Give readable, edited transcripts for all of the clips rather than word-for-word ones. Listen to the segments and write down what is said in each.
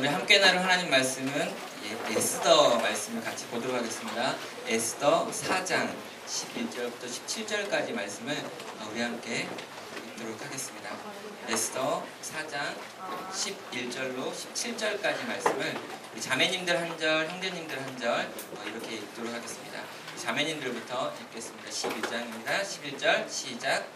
우리 함께 나눌 하나님 말씀은 에스더 말씀을 같이 보도록 하겠습니다. 에스더 4장 11절부터 17절까지 말씀을 우리 함께 읽도록 하겠습니다. 에스더 4장 11절로 17절까지 말씀을 우리 자매님들 한 절, 형제님들 한 절 이렇게 읽도록 하겠습니다. 자매님들부터 읽겠습니다. 11장입니다. 11절 시작.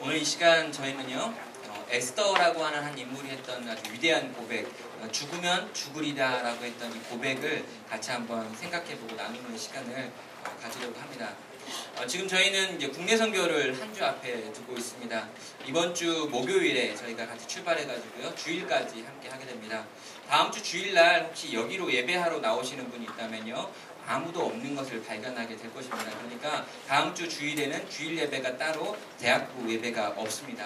오늘 이 시간 저희는요 에스더라고 하는 한 인물이 했던 아주 위대한 고백, 죽으면 죽으리다 라고 했던 이 고백을 같이 한번 생각해보고 나누는 시간을 가지려고 합니다. 지금 저희는 이제 국내 선교를 한 주 앞에 두고 있습니다. 이번 주 목요일에 저희가 같이 출발해가지고요 주일까지 함께 하게 됩니다. 다음 주 주일날 혹시 여기로 예배하러 나오시는 분이 있다면요 아무도 없는 것을 발견하게 될 것입니다. 그러니까 다음 주 주일에는 주일 예배가 따로 대학부 예배가 없습니다.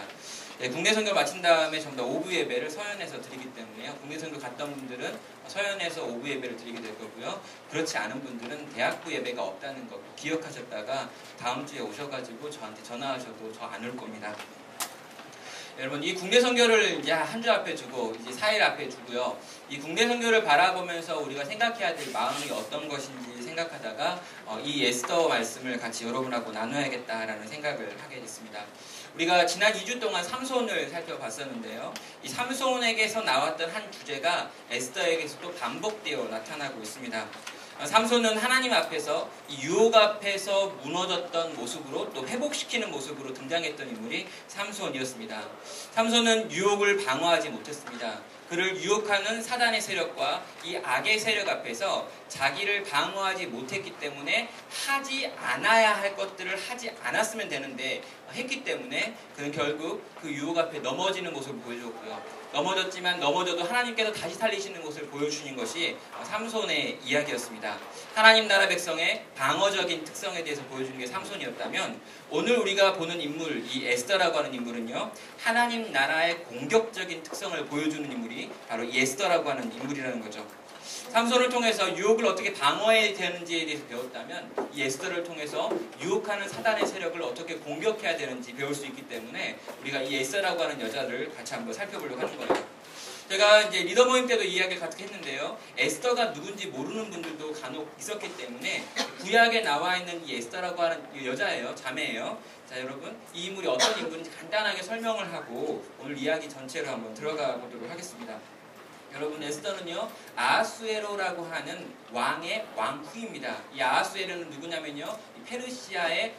국내 선교 마친 다음에 전부 다 오부 예배를 서연에서 드리기 때문에요. 국내 선교 갔던 분들은 서연에서 오부 예배를 드리게 될 거고요. 그렇지 않은 분들은 대학부 예배가 없다는 거 기억하셨다가 다음 주에 오셔가지고 저한테 전화하셔도 저 안 올 겁니다. 여러분 이 국내 선교를 이제 한 주 앞에 두고 이제 4일 앞에 두고요. 이 국내 선교를 바라보면서 우리가 생각해야 될 마음이 어떤 것인지 생각하다가 이 에스더 말씀을 같이 여러분하고 나눠야겠다라는 생각을 하게 됐습니다. 우리가 지난 2주 동안 삼손을 살펴봤었는데요. 이 삼손에게서 나왔던 한 주제가 에스더에게서 또 반복되어 나타나고 있습니다. 삼손은 하나님 앞에서 이 유혹 앞에서 무너졌던 모습으로 또 회복시키는 모습으로 등장했던 인물이 삼손이었습니다. 삼손은 유혹을 방어하지 못했습니다. 그를 유혹하는 사단의 세력과 이 악의 세력 앞에서 자기를 방어하지 못했기 때문에 하지 않아야 할 것들을 하지 않았으면 되는데 했기 때문에 그는 결국 그 유혹 앞에 넘어지는 모습을 보여줬고요. 넘어졌지만 넘어져도 하나님께서 다시 살리시는 것을 보여주신 것이 삼손의 이야기였습니다. 하나님 나라 백성의 방어적인 특성에 대해서 보여주는 게 삼손이었다면 오늘 우리가 보는 인물, 이 에스더라고 하는 인물은요 하나님 나라의 공격적인 특성을 보여주는 인물이 바로 이 에스더라고 하는 인물이라는 거죠. 삼손을 통해서 유혹을 어떻게 방어해야 되는지에 대해서 배웠다면 이 에스더를 통해서 유혹하는 사단의 세력을 어떻게 공격해야 되는지 배울 수 있기 때문에 우리가 이 에스더라고 하는 여자를 같이 한번 살펴보려고 하는 거예요. 제가 이제 리더 모임 때도 이야기를 가득 했는데요. 에스더가 누군지 모르는 분들도 간혹 있었기 때문에 구약에 나와 있는 이 에스더라고 하는 이 여자예요. 자매예요. 자 여러분 이 인물이 어떤 인물인지 간단하게 설명을 하고 오늘 이야기 전체로 한번 들어가 보도록 하겠습니다. 여러분 에스더는요 아하수에로라고 하는 왕의 왕후입니다. 이 아하수에로는 누구냐면요 이 페르시아의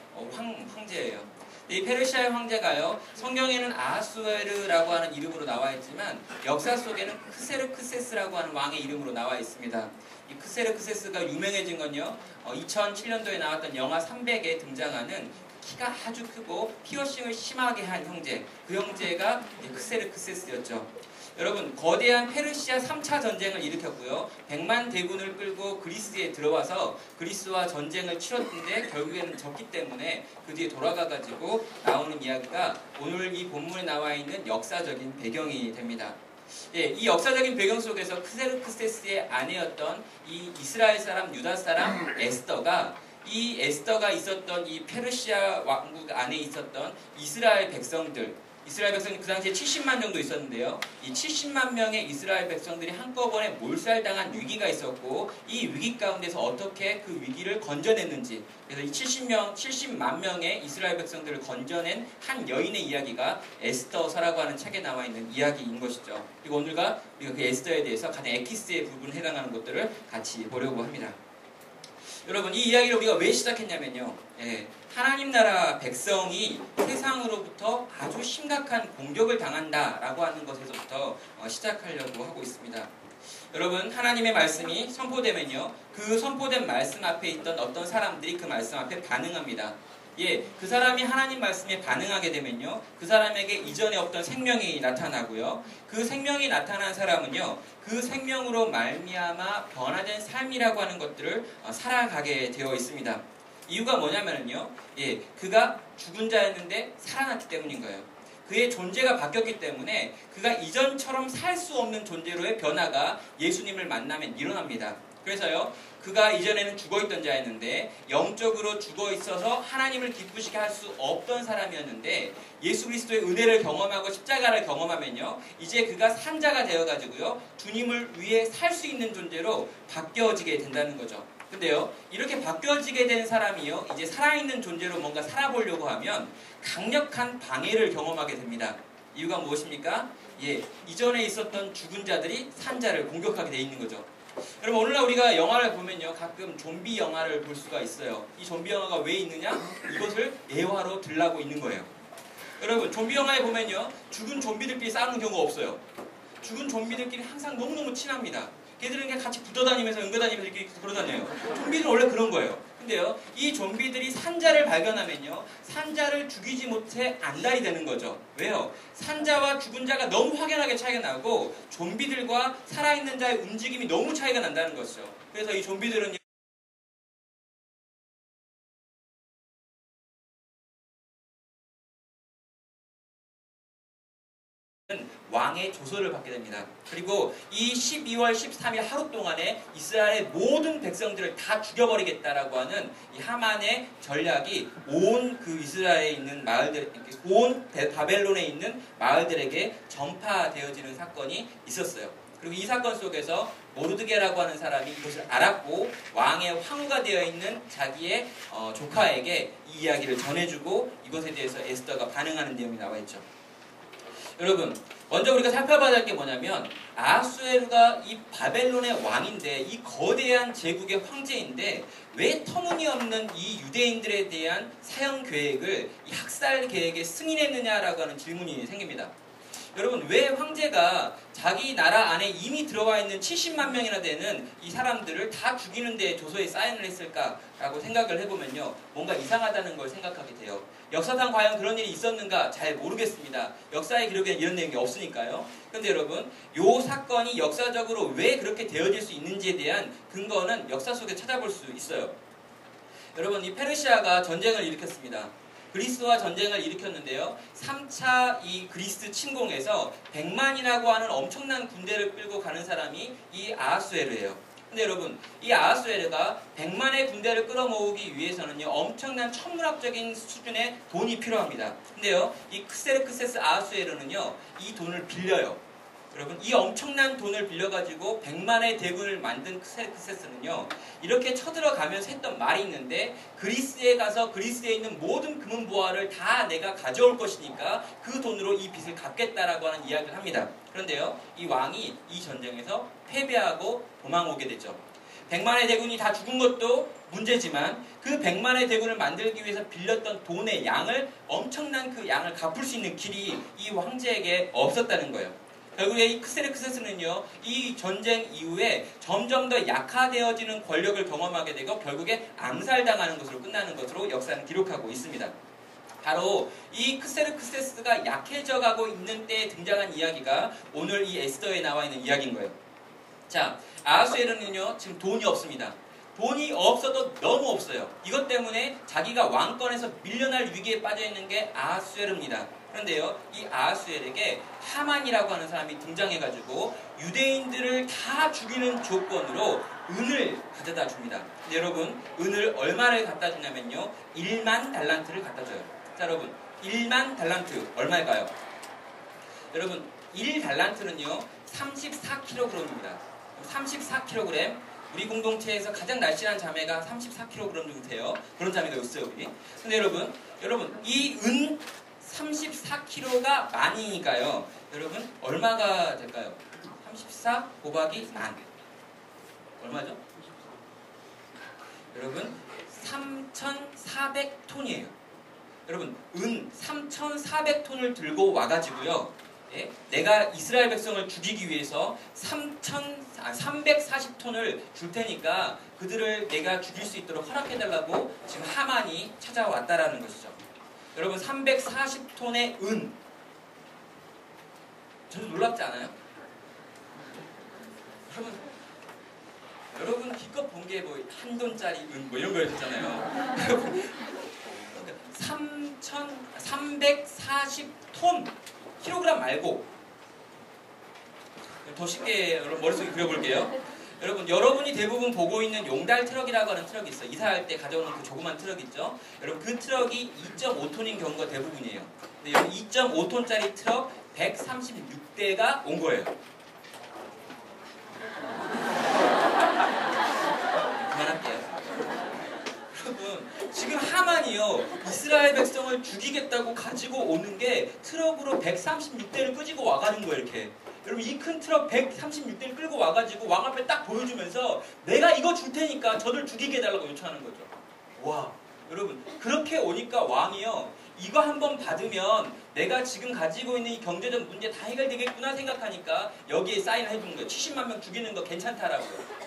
황제예요. 이 페르시아의 황제가요 성경에는 아하수에르라고 하는 이름으로 나와 있지만 역사 속에는 크세르크세스라고 하는 왕의 이름으로 나와 있습니다. 이 크세르크세스가 유명해진 건요 2007년도에 나왔던 영화 300에 등장하는 키가 아주 크고 피어싱을 심하게 한 형제, 그 형제가 크세르크세스였죠. 여러분 거대한 페르시아 3차 전쟁을 일으켰고요. 100만 대군을 끌고 그리스에 들어와서 그리스와 전쟁을 치렀는데 결국에는 졌기 때문에 그 뒤에 돌아가가지고 나오는 이야기가 오늘 이 본문에 나와 있는 역사적인 배경이 됩니다. 예, 이 역사적인 배경 속에서 크세르크세스의 아내였던 이 이스라엘 사람, 유다 사람 에스더가 이 에스더가 있었던 이 페르시아 왕국 안에 있었던 이스라엘 백성들 이스라엘 백성이 그 당시에 70만 정도 있었는데요. 이 70만 명의 이스라엘 백성들이 한꺼번에 몰살당한 위기가 있었고 이 위기 가운데서 어떻게 그 위기를 건져냈는지, 그래서 이 70만 명의 이스라엘 백성들을 건져낸 한 여인의 이야기가 에스더서라고 하는 책에 나와 있는 이야기인 것이죠. 그리고 오늘과 우리가 그 에스더에 대해서 가장 에키스의 부분에 해당하는 것들을 같이 보려고 합니다. 여러분, 이 이야기를 우리가 왜 시작했냐면요. 하나님 나라 백성이 세상으로부터 아주 심각한 공격을 당한다라고 하는 것에서부터 시작하려고 하고 있습니다. 여러분, 하나님의 말씀이 선포되면요, 그 선포된 말씀 앞에 있던 어떤 사람들이 그 말씀 앞에 반응합니다. 그 사람이 하나님 말씀에 반응하게 되면요, 그 사람에게 이전에 없던 생명이 나타나고요, 그 생명이 나타난 사람은요, 그 생명으로 말미암아 변화된 삶이라고 하는 것들을 살아가게 되어 있습니다. 이유가 뭐냐면요, 그가 죽은 자였는데 살아났기 때문인 거예요. 그의 존재가 바뀌었기 때문에 그가 이전처럼 살 수 없는 존재로의 변화가 예수님을 만나면 일어납니다. 그래서요, 그가 이전에는 죽어있던 자였는데 영적으로 죽어있어서 하나님을 기쁘시게 할 수 없던 사람이었는데 예수 그리스도의 은혜를 경험하고 십자가를 경험하면요, 이제 그가 산 자가 되어가지고요, 주님을 위해 살 수 있는 존재로 바뀌어지게 된다는 거죠. 근데요, 이렇게 바뀌어지게 된 사람이요, 이제 살아있는 존재로 뭔가 살아보려고 하면 강력한 방해를 경험하게 됩니다. 이유가 무엇입니까? 이전에 있었던 죽은 자들이 산 자를 공격하게 돼 있는 거죠. 여러분, 오늘날 우리가 영화를 보면요, 가끔 좀비 영화를 볼 수가 있어요. 이 좀비 영화가 왜 있느냐? 이것을 예화로 들라고 있는 거예요. 여러분, 좀비 영화에 보면요, 죽은 좀비들끼리 싸우는 경우가 없어요. 죽은 좀비들끼리 항상 너무너무 친합니다. 걔들은 그냥 같이 붙어다니면서 응거다니면서 이렇게 걸어다녀요. 좀비들은 원래 그런 거예요. 근데요, 이 좀비들이 산자를 발견하면요, 산자를 죽이지 못해 안달이 되는 거죠. 왜요? 산자와 죽은 자가 너무 확연하게 차이가 나고 좀비들과 살아있는 자의 움직임이 너무 차이가 난다는 것이죠. 그래서 이 좀비들은 왕의 조서를 받게 됩니다. 그리고 이 12월 13일 하루 동안에 이스라엘의 모든 백성들을 다 죽여버리겠다라고 하는 이 하만의 전략이 온 그 이스라엘에 있는 마을들, 온 바벨론에 있는 마을들에게 전파되어지는 사건이 있었어요. 그리고 이 사건 속에서 모르드게라고 하는 사람이 이것을 알았고 왕의 황후가 되어 있는 자기의 조카에게 이 이야기를 전해주고 이것에 대해서 에스더가 반응하는 내용이 나와 있죠. 여러분, 먼저 우리가 살펴봐야 할 게 뭐냐면 아하수에르가 이 바벨론의 왕인데, 이 거대한 제국의 황제인데 왜 터무니없는 이 유대인들에 대한 사형 계획을 이 학살 계획에 승인했느냐라고 하는 질문이 생깁니다. 여러분, 왜 황제가 자기 나라 안에 이미 들어와 있는 70만 명이나 되는 이 사람들을 다 죽이는 데 조서에 사인을 했을까라고 생각을 해보면요, 뭔가 이상하다는 걸 생각하게 돼요. 역사상 과연 그런 일이 있었는가 잘 모르겠습니다. 역사의 기록에는 이런 내용이 없으니까요. 그런데 여러분, 이 사건이 역사적으로 왜 그렇게 되어질 수 있는지에 대한 근거는 역사 속에 찾아볼 수 있어요. 여러분, 이 페르시아가 전쟁을 일으켰습니다. 그리스와 전쟁을 일으켰는데요, 3차 이 그리스 침공에서 100만이라고 하는 엄청난 군대를 끌고 가는 사람이 이 아하수에르예요. 근데 여러분, 이 아하수에르가 100만의 군대를 끌어모으기 위해서는요, 엄청난 천문학적인 수준의 돈이 필요합니다. 근데요, 이 크세르크세스 아하수에르는요, 이 돈을 빌려요. 여러분, 이 엄청난 돈을 빌려가지고 100만의 대군을 만든 크세르크세스는요, 이렇게 쳐들어가면서 했던 말이 있는데, 그리스에 가서 그리스에 있는 모든 금은보화를 다 내가 가져올 것이니까 그 돈으로 이 빚을 갚겠다라고 하는 이야기를 합니다. 그런데요, 이 왕이 이 전쟁에서 패배하고 도망오게 되죠. 100만의 대군이 다 죽은 것도 문제지만 그 100만의 대군을 만들기 위해서 빌렸던 돈의 양을, 엄청난 그 양을 갚을 수 있는 길이 이 황제에게 없었다는 거예요. 결국에 이 크세르크세스는요, 이 전쟁 이후에 점점 더 약화되어지는 권력을 경험하게 되고 결국에 암살당하는 것으로 끝나는 것으로 역사는 기록하고 있습니다. 바로 이 크세르크세스가 약해져가고 있는 때에 등장한 이야기가 오늘 이 에스더에 나와 있는 이야기인 거예요. 자, 아하수에르는요, 지금 돈이 없습니다. 돈이 없어도 너무 없어요. 이것 때문에 자기가 왕권에서 밀려날 위기에 빠져있는 게 아하수에르입니다. 그런데요, 이 아하수에르에게 하만이라고 하는 사람이 등장해가지고 유대인들을 다 죽이는 조건으로 은을 가져다 줍니다. 근데 여러분, 은을 얼마를 갖다 주냐면요, 1만 달란트를 갖다 줘요. 자, 여러분, 1만 달란트 얼마일까요? 여러분 1달란트는요 34kg입니다. 34kg. 우리 공동체에서 가장 날씬한 자매가 34kg 정도 돼요. 그런 자매가 있어요, 우리. 근데 여러분 이 은 34kg가 만이니까요. 여러분 얼마가 될까요? 34 곱하기 만. 얼마죠? 여러분 3,400톤이에요. 여러분 은 3,400톤을 들고 와가지고요. 예? 내가 이스라엘 백성을 죽이기 위해서 340톤을 줄 테니까 그들을 내가 죽일 수 있도록 허락해달라고 지금 하만이 찾아왔다라는 것이죠. 여러분 340톤의 은. 저도 놀랍지 않아요? 여러분 기껏 본 게 뭐 한 돈짜리 은 뭐 이런 거였잖아요. 340톤 킬로그램 말고 더 쉽게 여러분 머릿속에 그려볼게요. 여러분이 대부분 보고 있는 용달 트럭이라고 하는 트럭이 있어요. 이사할 때 가져오는 그 조그만 트럭 있죠. 여러분 그 트럭이 2.5톤인 경우가 대부분이에요. 근데 여기 2.5톤짜리 트럭 136대가 온 거예요. 그만할게요. 여러분 지금 하만이요 이스라엘 백성을 죽이겠다고 가지고 오는 게 트럭으로 136대를 끄지고 와가는 거예요. 이렇게 여러분 이 큰 트럭 136대를 끌고 와가지고 왕 앞에 딱 보여주면서 내가 이거 줄 테니까 저들 죽이게 해달라고 요청하는 거죠. 와 여러분 그렇게 오니까 왕이요 이거 한번 받으면 내가 지금 가지고 있는 이 경제적 문제 다 해결되겠구나 생각하니까 여기에 사인을 해주는 거예요. 70만 명 죽이는 거 괜찮다라고요.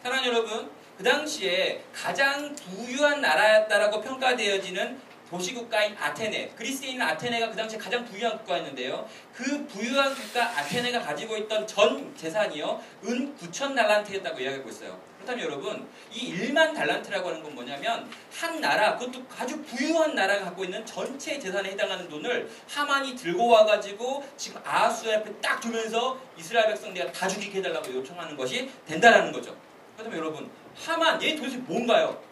사랑하는 여러분, 그 당시에 가장 부유한 나라였다라고 평가되어지는 도시국가인 아테네, 그리스에 있는 아테네가 그 당시에 가장 부유한 국가였는데요. 그 부유한 국가 아테네가 가지고 있던 전 재산이요, 은 9,000달란트였다고 이야기하고 있어요. 그렇다면 여러분, 이 1만 달란트라고 하는 건 뭐냐면 한 나라, 그것도 아주 부유한 나라가 갖고 있는 전체 재산에 해당하는 돈을 하만이 들고 와가지고 지금 아하수에 앞에 딱 두면서 이스라엘 백성 내가 다 죽이게 해달라고 요청하는 것이 된다라는 거죠. 그렇다면 여러분, 하만, 얘 도대체 뭔가요?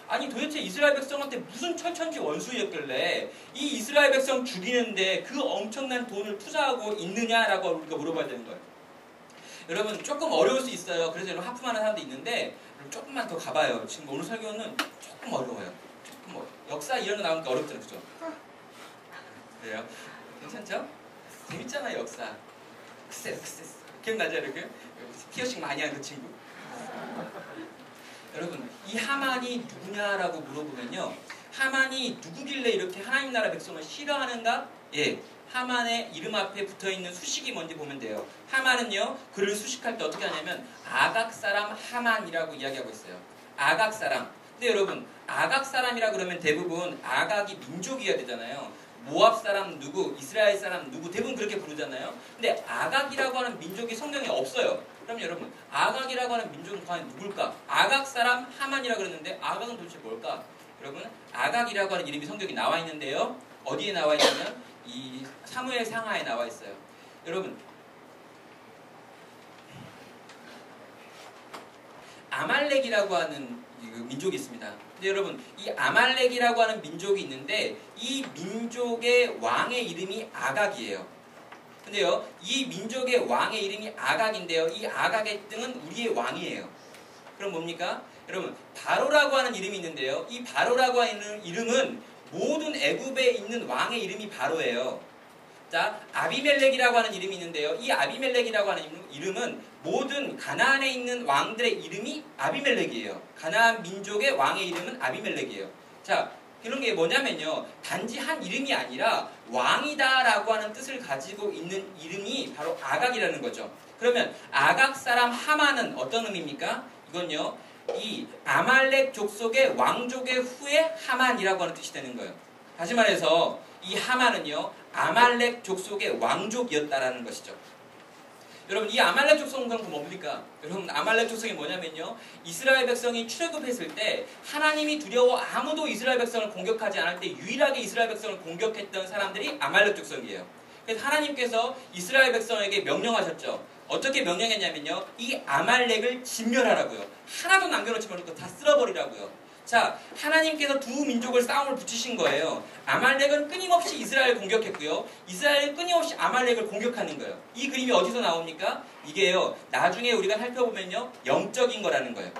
아니 도대체 이스라엘 백성한테 무슨 철천지 원수였길래 이 이스라엘 백성 죽이는데 그 엄청난 돈을 투자하고 있느냐라고 우리가 물어봐야 되는 거예요. 여러분 조금 어려울 수 있어요. 그래서 여러분 하품하는 사람도 있는데 조금만 더 가봐요. 지금 오늘 설교는 조금 어려워요. 조금 역사 이런 거 나오니까 어렵잖아요. 그죠? 그래요? 괜찮죠? 재밌잖아요 역사. 크세스 기억나죠 이렇게? 피어싱 많이 한 그 친구. 여러분 이 하만이 누구냐라고 물어보면요, 하만이 누구길래 이렇게 하나님 나라 백성을 싫어하는가? 예, 하만의 이름 앞에 붙어있는 수식이 뭔지 보면 돼요. 하만은요 그를 수식할 때 어떻게 하냐면 아각 사람 하만이라고 이야기하고 있어요. 아각 사람. 근데 여러분 아각 사람이라 그러면 대부분 아각이 민족이어야 되잖아요. 모압 사람 누구, 이스라엘 사람 누구, 대부분 그렇게 부르잖아요. 근데 아각이라고 하는 민족이 성경에 없어요. 그럼 여러분 아각이라고 하는 민족은 과연 누굴까? 아각 사람 하만이라고 그랬는데 아각은 도대체 뭘까? 여러분 아각이라고 하는 이름이 성경에 나와 있는데요. 어디에 나와 있냐면 이 사무엘 상하에 나와 있어요. 여러분 아말렉이라고 하는 민족이 있습니다. 근데 여러분 이 아말렉이라고 하는 민족이 있는데 이 민족의 왕의 이름이 아각이에요. 근데요 이 민족의 왕의 이름이 아각인데요, 이 아각의 뜻은 우리의 왕이에요. 그럼 뭡니까? 여러분 바로라고 하는 이름이 있는데요, 이 바로라고 하는 이름은 모든 애굽에 있는 왕의 이름이 바로예요. 자, 아비멜렉이라고 하는 이름이 있는데요, 이 아비멜렉이라고 하는 이름은 모든 가나안에 있는 왕들의 이름이 아비멜렉이에요. 가나안 민족의 왕의 이름은 아비멜렉이에요. 자, 이런 게 뭐냐면요, 단지 한 이름이 아니라 왕이다라고 하는 뜻을 가지고 있는 이름이 바로 아각이라는 거죠. 그러면 아각 사람 하만은 어떤 의미입니까? 이건요, 이 아말렉 족속의 왕족의 후에 하만이라고 하는 뜻이 되는 거예요. 다시 말해서 이 하만은요 아말렉 족속의 왕족이었다라는 것이죠. 여러분 이 아말렉 족속은 그럼 뭡니까? 여러분 아말렉 족속이 뭐냐면요, 이스라엘 백성이 출애굽했을 때 하나님이 두려워 아무도 이스라엘 백성을 공격하지 않을 때 유일하게 이스라엘 백성을 공격했던 사람들이 아말렉 족속이에요. 그래서 하나님께서 이스라엘 백성에게 명령하셨죠. 어떻게 명령했냐면요, 이 아말렉을 진멸하라고요. 하나도 남겨놓지 말고 다 쓸어버리라고요. 자, 하나님께서 두 민족을 싸움을 붙이신 거예요. 아말렉은 끊임없이 이스라엘을 공격했고요. 이스라엘은 끊임없이 아말렉을 공격하는 거예요. 이 그림이 어디서 나옵니까? 이게요, 나중에 우리가 살펴보면요, 영적인 거라는 거예요.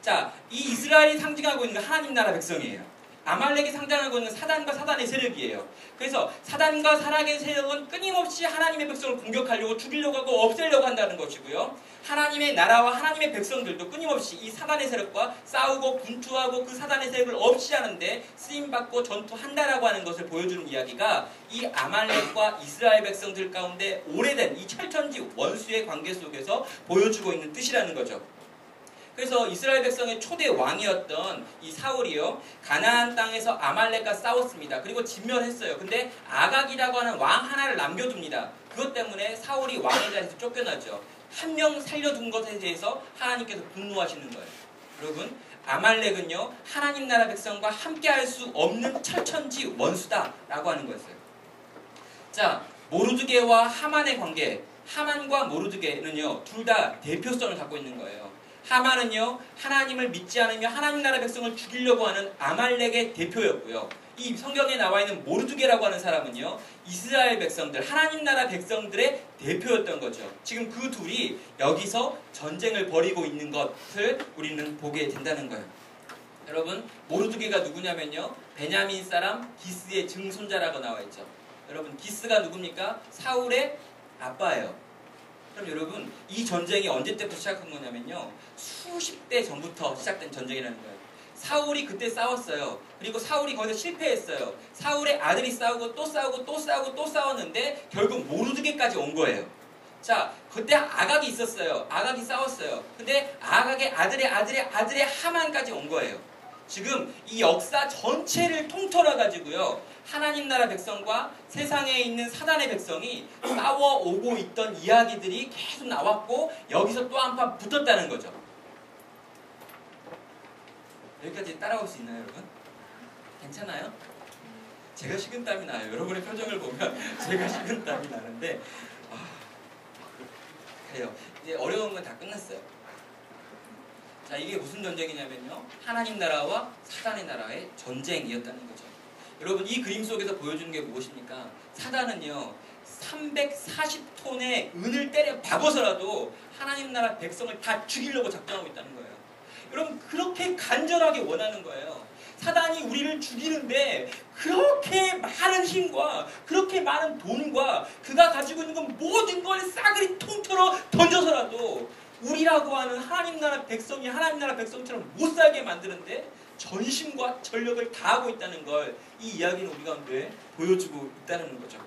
자, 이 이스라엘이 상징하고 있는 건 하나님 나라 백성이에요. 아말렉이 상징하고 있는 사단과 사단의 세력이에요. 그래서 사단과 사단의 세력은 끊임없이 하나님의 백성을 공격하려고 죽이려고 하고 없애려고 한다는 것이고요. 하나님의 나라와 하나님의 백성들도 끊임없이 이 사단의 세력과 싸우고 분투하고 그 사단의 세력을 없이 하는데 쓰임받고 전투한다라고 하는 것을 보여주는 이야기가 이 아말렉과 이스라엘 백성들 가운데 오래된 이 철천지 원수의 관계 속에서 보여주고 있는 뜻이라는 거죠. 그래서 이스라엘 백성의 초대 왕이었던 이 사울이요, 가나안 땅에서 아말렉과 싸웠습니다. 그리고 진멸했어요. 근데 아각이라고 하는 왕 하나를 남겨둡니다. 그것 때문에 사울이 왕의 자리에서 쫓겨나죠. 한 명 살려둔 것에 대해서 하나님께서 분노하시는 거예요. 여러분, 아말렉은요, 하나님 나라 백성과 함께 할 수 없는 철천지 원수다라고 하는 거였어요. 자, 모르드게와 하만의 관계, 하만과 모르드게는요, 둘 다 대표성을 갖고 있는 거예요. 하만은요, 하나님을 믿지 않으며 하나님 나라 백성을 죽이려고 하는 아말렉의 대표였고요. 이 성경에 나와 있는 모르드게라고 하는 사람은요, 이스라엘 백성들, 하나님 나라 백성들의 대표였던 거죠. 지금 그 둘이 여기서 전쟁을 벌이고 있는 것을 우리는 보게 된다는 거예요. 여러분, 모르드게가 누구냐면요, 베냐민 사람 기스의 증손자라고 나와 있죠. 여러분, 기스가 누굽니까? 사울의 아빠예요. 그럼 여러분, 이 전쟁이 언제 때부터 시작한 거냐면요, 수십 대 전부터 시작된 전쟁이라는 거예요. 사울이 그때 싸웠어요. 그리고 사울이 거기서 실패했어요. 사울의 아들이 싸우고 또 싸우고 또 싸우고 또 싸웠는데 결국 모르드게까지 온 거예요. 자, 그때 아각이 있었어요. 아각이 싸웠어요. 근데 아각의 아들의 하만까지 온 거예요. 지금 이 역사 전체를 통틀어가지고요, 하나님 나라 백성과 세상에 있는 사단의 백성이 싸워오고 있던 이야기들이 계속 나왔고, 여기서 또 한 판 붙었다는 거죠. 여기까지 따라올 수 있나요, 여러분? 괜찮아요? 제가 식은땀이 나요. 여러분의 표정을 보면 제가 식은땀이 나는데, 그래요. 이제 어려운 건 다 끝났어요. 자, 이게 무슨 전쟁이냐면요, 하나님 나라와 사단의 나라의 전쟁이었다는 거죠. 여러분, 이 그림 속에서 보여주는 게 무엇입니까? 사단은요, 340톤의 은을 때려 박아서라도 하나님 나라 백성을 다 죽이려고 작정하고 있다는 거예요. 여러분, 그렇게 간절하게 원하는 거예요. 사단이 우리를 죽이는데 그렇게 많은 힘과 그렇게 많은 돈과 그가 가지고 있는 건 모든 걸 싸그리 통틀어 던져서라도 우리라고 하는 하나님 나라 백성이 하나님 나라 백성처럼 못 살게 만드는데 전심과 전력을 다하고 있다는 걸 이 이야기는 우리 가운데 보여주고 있다는 거죠.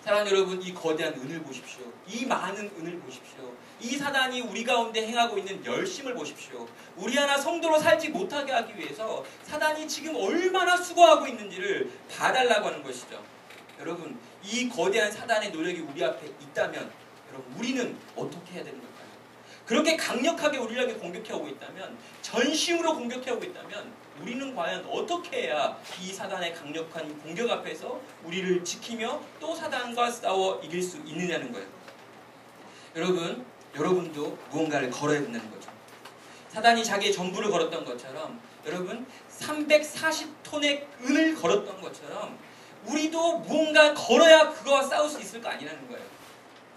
사랑하는 여러분, 이 거대한 은을 보십시오. 이 많은 은을 보십시오. 이 사단이 우리 가운데 행하고 있는 열심을 보십시오. 우리 하나 성도로 살지 못하게 하기 위해서 사단이 지금 얼마나 수고하고 있는지를 봐달라고 하는 것이죠. 여러분, 이 거대한 사단의 노력이 우리 앞에 있다면 여러분, 우리는 어떻게 해야 되는 걸까요? 그렇게 강력하게 우리에게 공격해오고 있다면, 전심으로 공격해오고 있다면 우리는 과연 어떻게 해야 이 사단의 강력한 공격 앞에서 우리를 지키며 또 사단과 싸워 이길 수 있느냐는 거예요. 여러분, 여러분도 무언가를 걸어야 된다는 거죠. 사단이 자기의 전부를 걸었던 것처럼, 여러분 340톤의 은을 걸었던 것처럼 우리도 무언가 걸어야 그거와 싸울 수 있을 거 아니라는 거예요.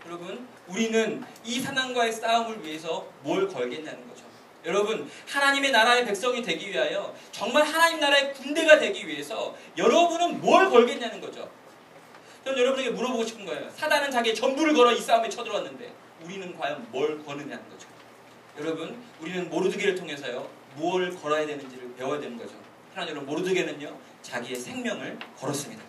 여러분, 우리는 이 사단과의 싸움을 위해서 뭘 걸겠냐는 거죠. 여러분, 하나님의 나라의 백성이 되기 위하여, 정말 하나님 나라의 군대가 되기 위해서 여러분은 뭘 걸겠냐는 거죠. 저는 여러분에게 물어보고 싶은 거예요. 사단은 자기의 전부를 걸어 이 싸움에 쳐들어왔는데 우리는 과연 뭘 거느냐는 거죠. 여러분, 우리는 모르드게를 통해서요, 무엇을 걸어야 되는지를 배워야 되는 거죠. 하나, 여러분, 모르드게는요, 자기의 생명을 걸었습니다.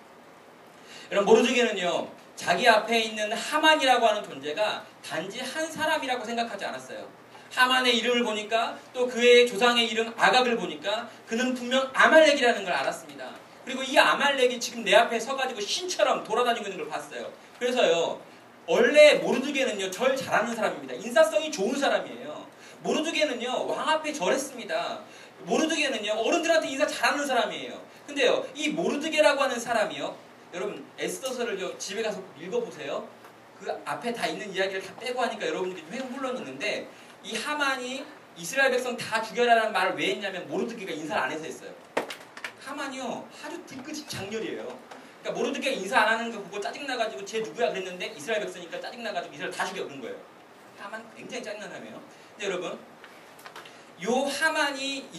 여러분, 모르드게는요, 자기 앞에 있는 하만이라고 하는 존재가 단지 한 사람이라고 생각하지 않았어요. 하만의 이름을 보니까, 또 그의 조상의 이름 아각을 보니까 그는 분명 아말렉이라는 걸 알았습니다. 그리고 이 아말렉이 지금 내 앞에 서가지고 신처럼 돌아다니고 있는 걸 봤어요. 그래서요, 원래 모르드게는요, 절 잘하는 사람입니다. 인사성이 좋은 사람이에요. 모르드게는요, 왕 앞에 절했습니다. 모르드게는요, 어른들한테 인사 잘하는 사람이에요. 근데요, 이 모르드게라고 하는 사람이요, 여러분 에스더서를 집에 가서 읽어보세요. 그 앞에 다 있는 이야기를 다 빼고 하니까 여러분들이 물론 있는데, 이 하만이 이스라엘 백성 다 죽여라라는 말을 왜 했냐면 모르드게가 인사를 안 해서 했어요. 하만이요 아주 뒤끝이 장렬이에요. 그러니까 모르드게가 인사 안 하는 거 보고 짜증나가지고 쟤 누구야 그랬는데 이스라엘 백성이니까 짜증나가지고 이스라엘 다 죽여 그런 거예요. 하만 굉장히 짜증난 사람이에요. 근데 여러분 요 하만이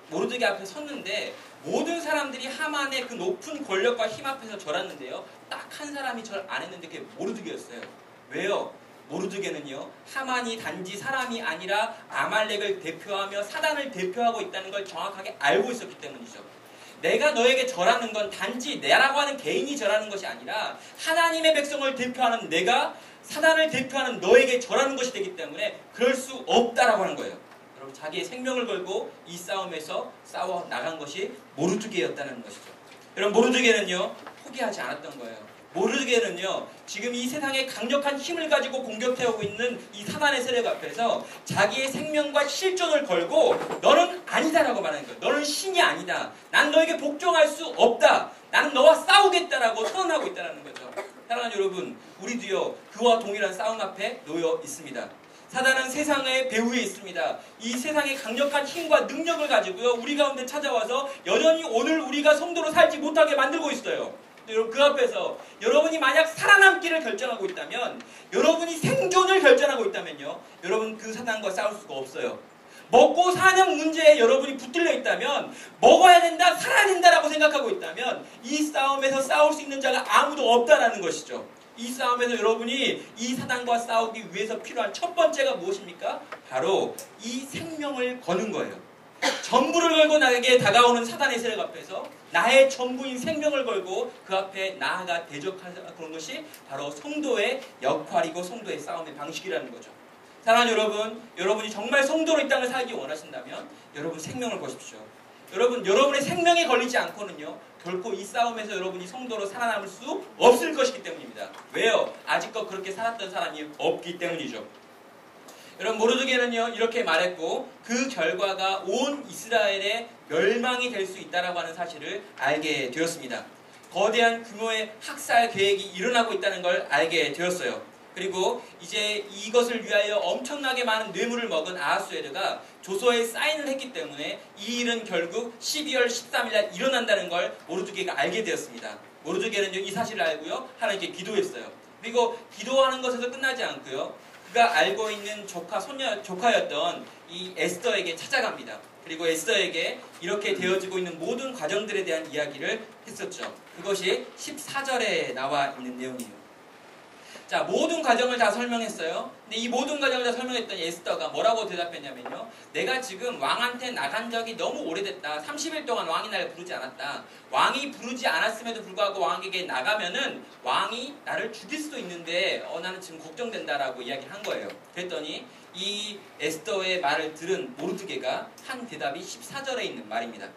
모르드게 앞에 섰는데 모든 사람들이 하만의 그 높은 권력과 힘 앞에서 절았는데요. 딱 한 사람이 절 안 했는데 그게 모르드게였어요. 왜요? 모르드게는요. 하만이 단지 사람이 아니라 아말렉을 대표하며 사단을 대표하고 있다는 걸 정확하게 알고 있었기 때문이죠. 내가 너에게 절하는 건 단지 내라고 하는 개인이 절하는 것이 아니라 하나님의 백성을 대표하는 내가 사단을 대표하는 너에게 절하는 것이 되기 때문에 그럴 수 없다라고 하는 거예요. 여러분 자기의 생명을 걸고 이 싸움에서 싸워 나간 것이 모르드게였다는 것이죠. 여러분 모르드게는요 포기하지 않았던 거예요. 모르드게는요 지금 이 세상에 강력한 힘을 가지고 공격해오고 있는 이 사단의 세력 앞에서 자기의 생명과 실존을 걸고 너는 아니다라고 말하는 거예요. 너는 신이 아니다. 난 너에게 복종할 수 없다. 나는 너와 싸우겠다라고 선언하고 있다는 거죠. 사랑하는 여러분 우리도요 그와 동일한 싸움 앞에 놓여 있습니다. 사단은 세상의 배후에 있습니다. 이 세상의 강력한 힘과 능력을 가지고요 우리 가운데 찾아와서 여전히 오늘 우리가 성도로 살지 못하게 만들고 있어요. 여러분 그 앞에서 여러분이 만약 살아남기를 결정하고 있다면 여러분이 생존을 결정하고 있다면요 여러분 그 사단과 싸울 수가 없어요. 먹고 사는 문제에 여러분이 붙들려 있다면 먹어야 된다 살아야 된다라고 생각하고 있다면 이 싸움에서 싸울 수 있는 자가 아무도 없다라는 것이죠. 이 싸움에서 여러분이 이 사단과 싸우기 위해서 필요한 첫 번째가 무엇입니까? 바로 이 생명을 거는 거예요. 전부를 걸고 나에게 다가오는 사단의 세력 앞에서 나의 전부인 생명을 걸고 그 앞에 나아가 대적하는 그런 것이 바로 성도의 역할이고 성도의 싸움의 방식이라는 거죠. 사랑하는 여러분, 여러분이 정말 성도로 이 땅을 살기 원하신다면 여러분 생명을 거십시오. 여러분, 여러분의 생명에 걸리지 않고는요 결코 이 싸움에서 여러분이 성도로 살아남을 수 없을 것이기 때문입니다. 왜요? 아직껏 그렇게 살았던 사람이 없기 때문이죠. 여러분 모르드게는요 이렇게 말했고 그 결과가 온 이스라엘의 멸망이 될 수 있다라고 하는 사실을 알게 되었습니다. 거대한 규모의 학살 계획이 일어나고 있다는 걸 알게 되었어요. 그리고 이제 이것을 위하여 엄청나게 많은 뇌물을 먹은 아하수에르가 조서에 사인을 했기 때문에 이 일은 결국 12월 13일 날 일어난다는 걸 모르드게가 알게 되었습니다. 모르드게는 이 사실을 알고요 하나님께 기도했어요. 그리고 기도하는 것에서 끝나지 않고요 그가 알고 있는 조카였던 이 에스더에게 찾아갑니다. 그리고 에스더에게 이렇게 되어지고 있는 모든 과정들에 대한 이야기를 했었죠. 그것이 14절에 나와 있는 내용이에요. 자, 모든 과정을 다 설명했어요. 근데 이 모든 과정을 다 설명했더니 에스더가 뭐라고 대답했냐면요. 내가 지금 왕한테 나간 적이 너무 오래됐다. 30일 동안 왕이 나를 부르지 않았다. 왕이 부르지 않았음에도 불구하고 왕에게 나가면은 왕이 나를 죽일 수도 있는데 나는 지금 걱정된다라고 이야기를 한 거예요. 그랬더니 이 에스더의 말을 들은 모르드게가 한 대답이 14절에 있는 말입니다.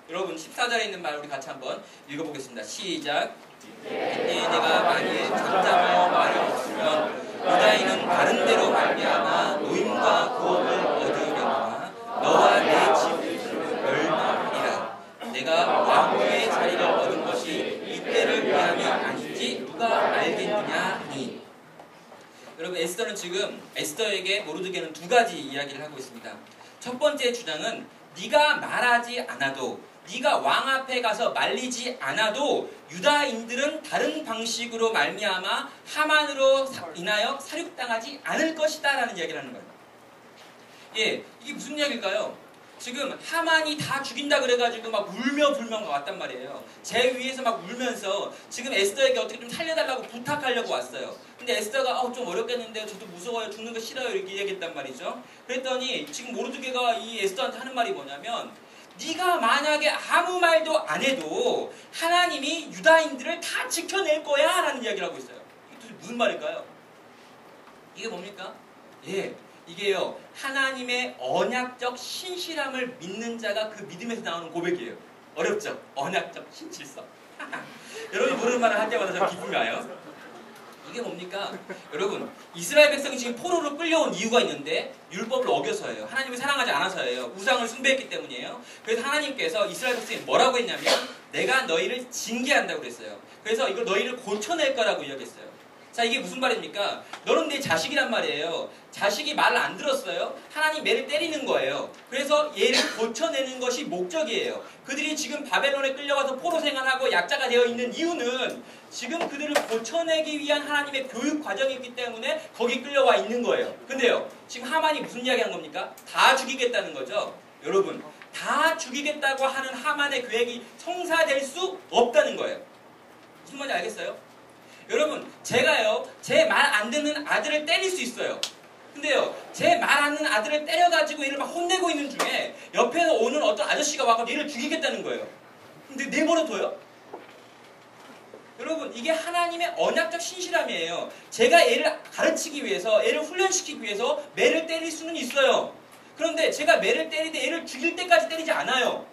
여러분 14절에 있는 말 우리 같이 한번 읽어보겠습니다. 시작. 내가 만일 잠잠하여 말이 없으면 유다인은 다른 데로 말미암아 노임과 구원을 얻으려니와 너와 내 집은 멸망하리라. 내가 왕위의 자리를 얻은 것이 이때를 위함이 아닌지 누가 알겠느냐 하니. 여러분 에스더는 지금 에스더에게 모르드게는 두 가지 이야기를 하고 있습니다. 첫 번째 주장은 네가 말하지 않아도 네가 왕 앞에 가서 말리지 않아도 유다인들은 다른 방식으로 말미암아 하만으로 인하여 살육당하지 않을 것이다 라는 이야기를 하는 거예요. 예, 이게 무슨 이야기일까요? 지금 하만이 다 죽인다 그래가지고 막 울며 불며 왔단 말이에요. 제 위에서 막 울면서 지금 에스더에게 어떻게 좀 살려달라고 부탁하려고 왔어요. 근데 에스더가 좀 어렵겠는데 저도 무서워요. 죽는 거 싫어요. 이렇게 얘기했단 말이죠. 그랬더니 지금 모르드게가 이 에스더한테 하는 말이 뭐냐면 네가 만약에 아무 말도 안 해도 하나님이 유다인들을 다 지켜낼 거야 라는 이야기를 하고 있어요. 이게 도대체 무슨 말일까요? 이게 뭡니까? 예, 이게요 하나님의 언약적 신실함을 믿는 자가 그 믿음에서 나오는 고백이에요. 어렵죠? 언약적 신실성. 여러분이 모르는 말을 할 때마다 저 기쁨이 와요. 이게 뭡니까? 여러분 이스라엘 백성이 지금 포로로 끌려온 이유가 있는데 율법을 어겨서예요. 하나님을 사랑하지 않아서예요. 우상을 숭배했기 때문이에요. 그래서 하나님께서 이스라엘 백성이 뭐라고 했냐면 내가 너희를 징계한다고 그랬어요. 그래서 이걸 너희를 고쳐낼 거라고 이야기했어요. 자, 이게 무슨 말입니까? 너는 내 자식이란 말이에요. 자식이 말을 안 들었어요. 하나님 매를 때리는 거예요. 그래서 얘를 고쳐내는 것이 목적이에요. 그들이 지금 바벨론에 끌려가서 포로 생활하고 약자가 되어 있는 이유는 지금 그들을 고쳐내기 위한 하나님의 교육 과정이 있기 때문에 거기 끌려와 있는 거예요. 근데요, 지금 하만이 무슨 이야기 한 겁니까? 다 죽이겠다는 거죠. 여러분, 다 죽이겠다고 하는 하만의 계획이 성사될 수 없다는 거예요. 무슨 말인지 알겠어요? 여러분, 제가요, 제 말 안 듣는 아들을 때릴 수 있어요. 근데요, 제 말 안 듣는 아들을 때려가지고 얘를 막 혼내고 있는 중에 옆에서 오는 어떤 아저씨가 와서 얘를 죽이겠다는 거예요. 근데 내버려둬요? 여러분, 이게 하나님의 언약적 신실함이에요. 제가 얘를 가르치기 위해서, 얘를 훈련시키기 위해서 매를 때릴 수는 있어요. 그런데 제가 매를 때리되 얘를 죽일 때까지 때리지 않아요.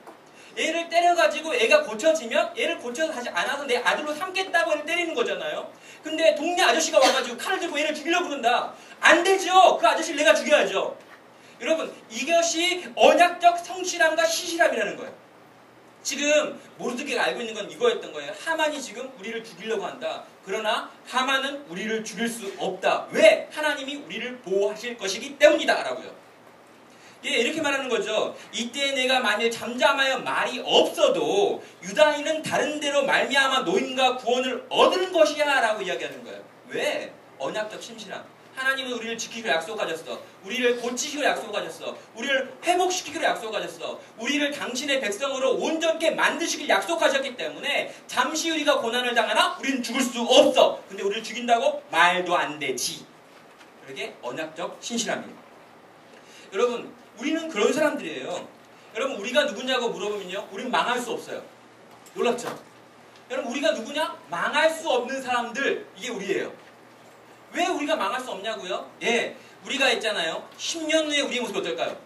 얘를 때려가지고 애가 고쳐지면 얘를 고쳐서 다시 안아서 내 아들로 삼겠다고 얘를 때리는 거잖아요. 근데 동네 아저씨가 와가지고 칼을 들고 얘를 죽이려고 그런다. 안 되죠. 그 아저씨를 내가 죽여야죠. 여러분, 이것이 언약적 성실함과 신실함이라는 거예요. 지금 모르드게가 알고 있는 건 이거였던 거예요. 하만이 지금 우리를 죽이려고 한다. 그러나 하만은 우리를 죽일 수 없다. 왜? 하나님이 우리를 보호하실 것이기 때문이다 라고요. 예, 이렇게 말하는 거죠. 이때 내가 만일 잠잠하여 말이 없어도 유다인은 다른 데로 말미암아 노임과 구원을 얻는 것이야 라고 이야기하는 거예요. 왜? 언약적 신실함. 하나님은 우리를 지키기로 약속하셨어. 우리를 고치시기로 약속하셨어. 우리를 회복시키기로 약속하셨어. 우리를 당신의 백성으로 온전케 만드시길 약속하셨기 때문에 잠시 우리가 고난을 당하나 우리는 죽을 수 없어. 근데 우리를 죽인다고? 말도 안 되지. 그러게 언약적 신실함이에요. 여러분, 우리는 그런 사람들이에요. 여러분, 우리가 누구냐고 물어보면요, 우리는 망할 수 없어요. 놀랍죠? 여러분, 우리가 누구냐? 망할 수 없는 사람들, 이게 우리예요. 왜 우리가 망할 수 없냐고요? 예, 우리가 있잖아요. 10년 후에 우리의 모습이 어떨까요?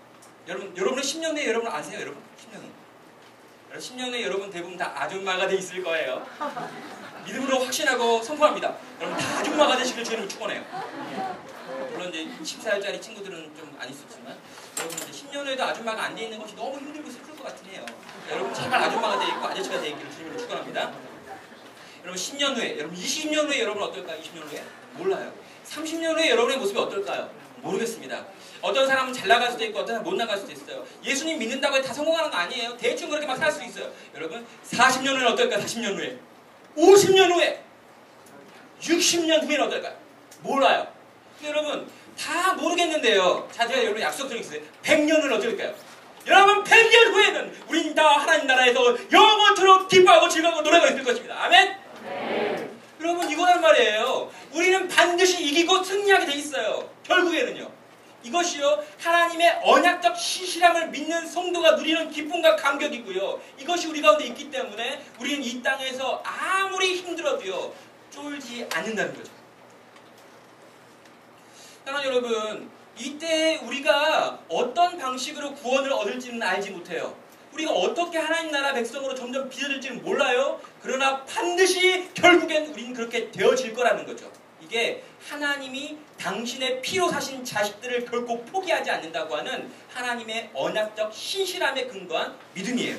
여러분은 10년 후에 여러분 아세요? 여러분 10년 후. 10년 후에 여러분 대부분 다 아줌마가 돼 있을 거예요. 믿음으로 확신하고 선포합니다. 여러분 다 아줌마가 되시길 주님을 축원해요. 물론 이제 20살짜리 친구들은 좀 안 있었지만 여러분 이제 10년 후에도 아줌마가 안 돼 있는 것이 너무 힘들고 슬플 것 같긴 해요. 여러분 제발 아줌마가 돼 있고 아저씨가 돼 있기를 주님을 축원합니다. 여러분 10년 후에, 여러분 20년 후에 여러분 어떨까요? 20년 후에? 몰라요. 30년 후에 여러분의 모습이 어떨까요? 모르겠습니다. 어떤 사람은 잘 나갈 수도 있고 어떤 사람은 못 나갈 수도 있어요. 예수님 믿는다고 해서 다 성공하는 거 아니에요. 대충 그렇게 막 살 수도 있어요. 여러분 40년 후에는 어떨까요? 40년 후에. 50년 후에. 60년 후에는 어떨까요? 몰라요. 근데 여러분 다 모르겠는데요. 자, 제가 여러분 약속 좀 있어요. 100년 후에는 어떨까요? 여러분 100년 후에는 우린 다 하나님 나라에서 영원토록 기뻐하고 즐거워 노래가 있을 것입니다. 아멘? 네. 여러분 이거란 말이에요. 우리는 반드시 이기고 승리하게 돼 있어요. 결국에는요. 이것이요 하나님의 언약적 신실함을 믿는 성도가 누리는 기쁨과 감격이고요. 이것이 우리 가운데 있기 때문에 우리는 이 땅에서 아무리 힘들어도요 쫄지 않는다는 거죠. 사랑하는 여러분, 이때 우리가 어떤 방식으로 구원을 얻을지는 알지 못해요. 우리가 어떻게 하나님 나라 백성으로 점점 빚어질지는 몰라요. 그러나 반드시 결국엔 우리는 그렇게 되어질 거라는 거죠. 이게 하나님이 당신의 피로 사신 자식들을 결코 포기하지 않는다고 하는 하나님의 언약적 신실함에 근거한 믿음이에요.